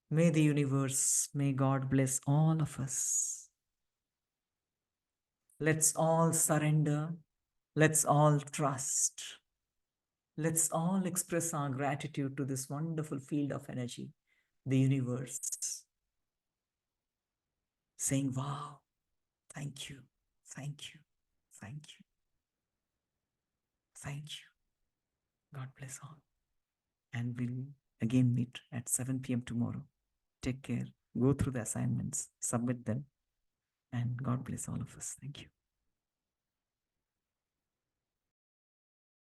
S1: May the universe, may God bless all of us. Let's all surrender. Let's all trust. Let's all express our gratitude to this wonderful field of energy, the universe, saying, wow, thank you, thank you, thank you, thank you. God bless all. And we'll again meet at 7 p.m. tomorrow. Take care. Go through the assignments, submit them, and God bless all of us. Thank you.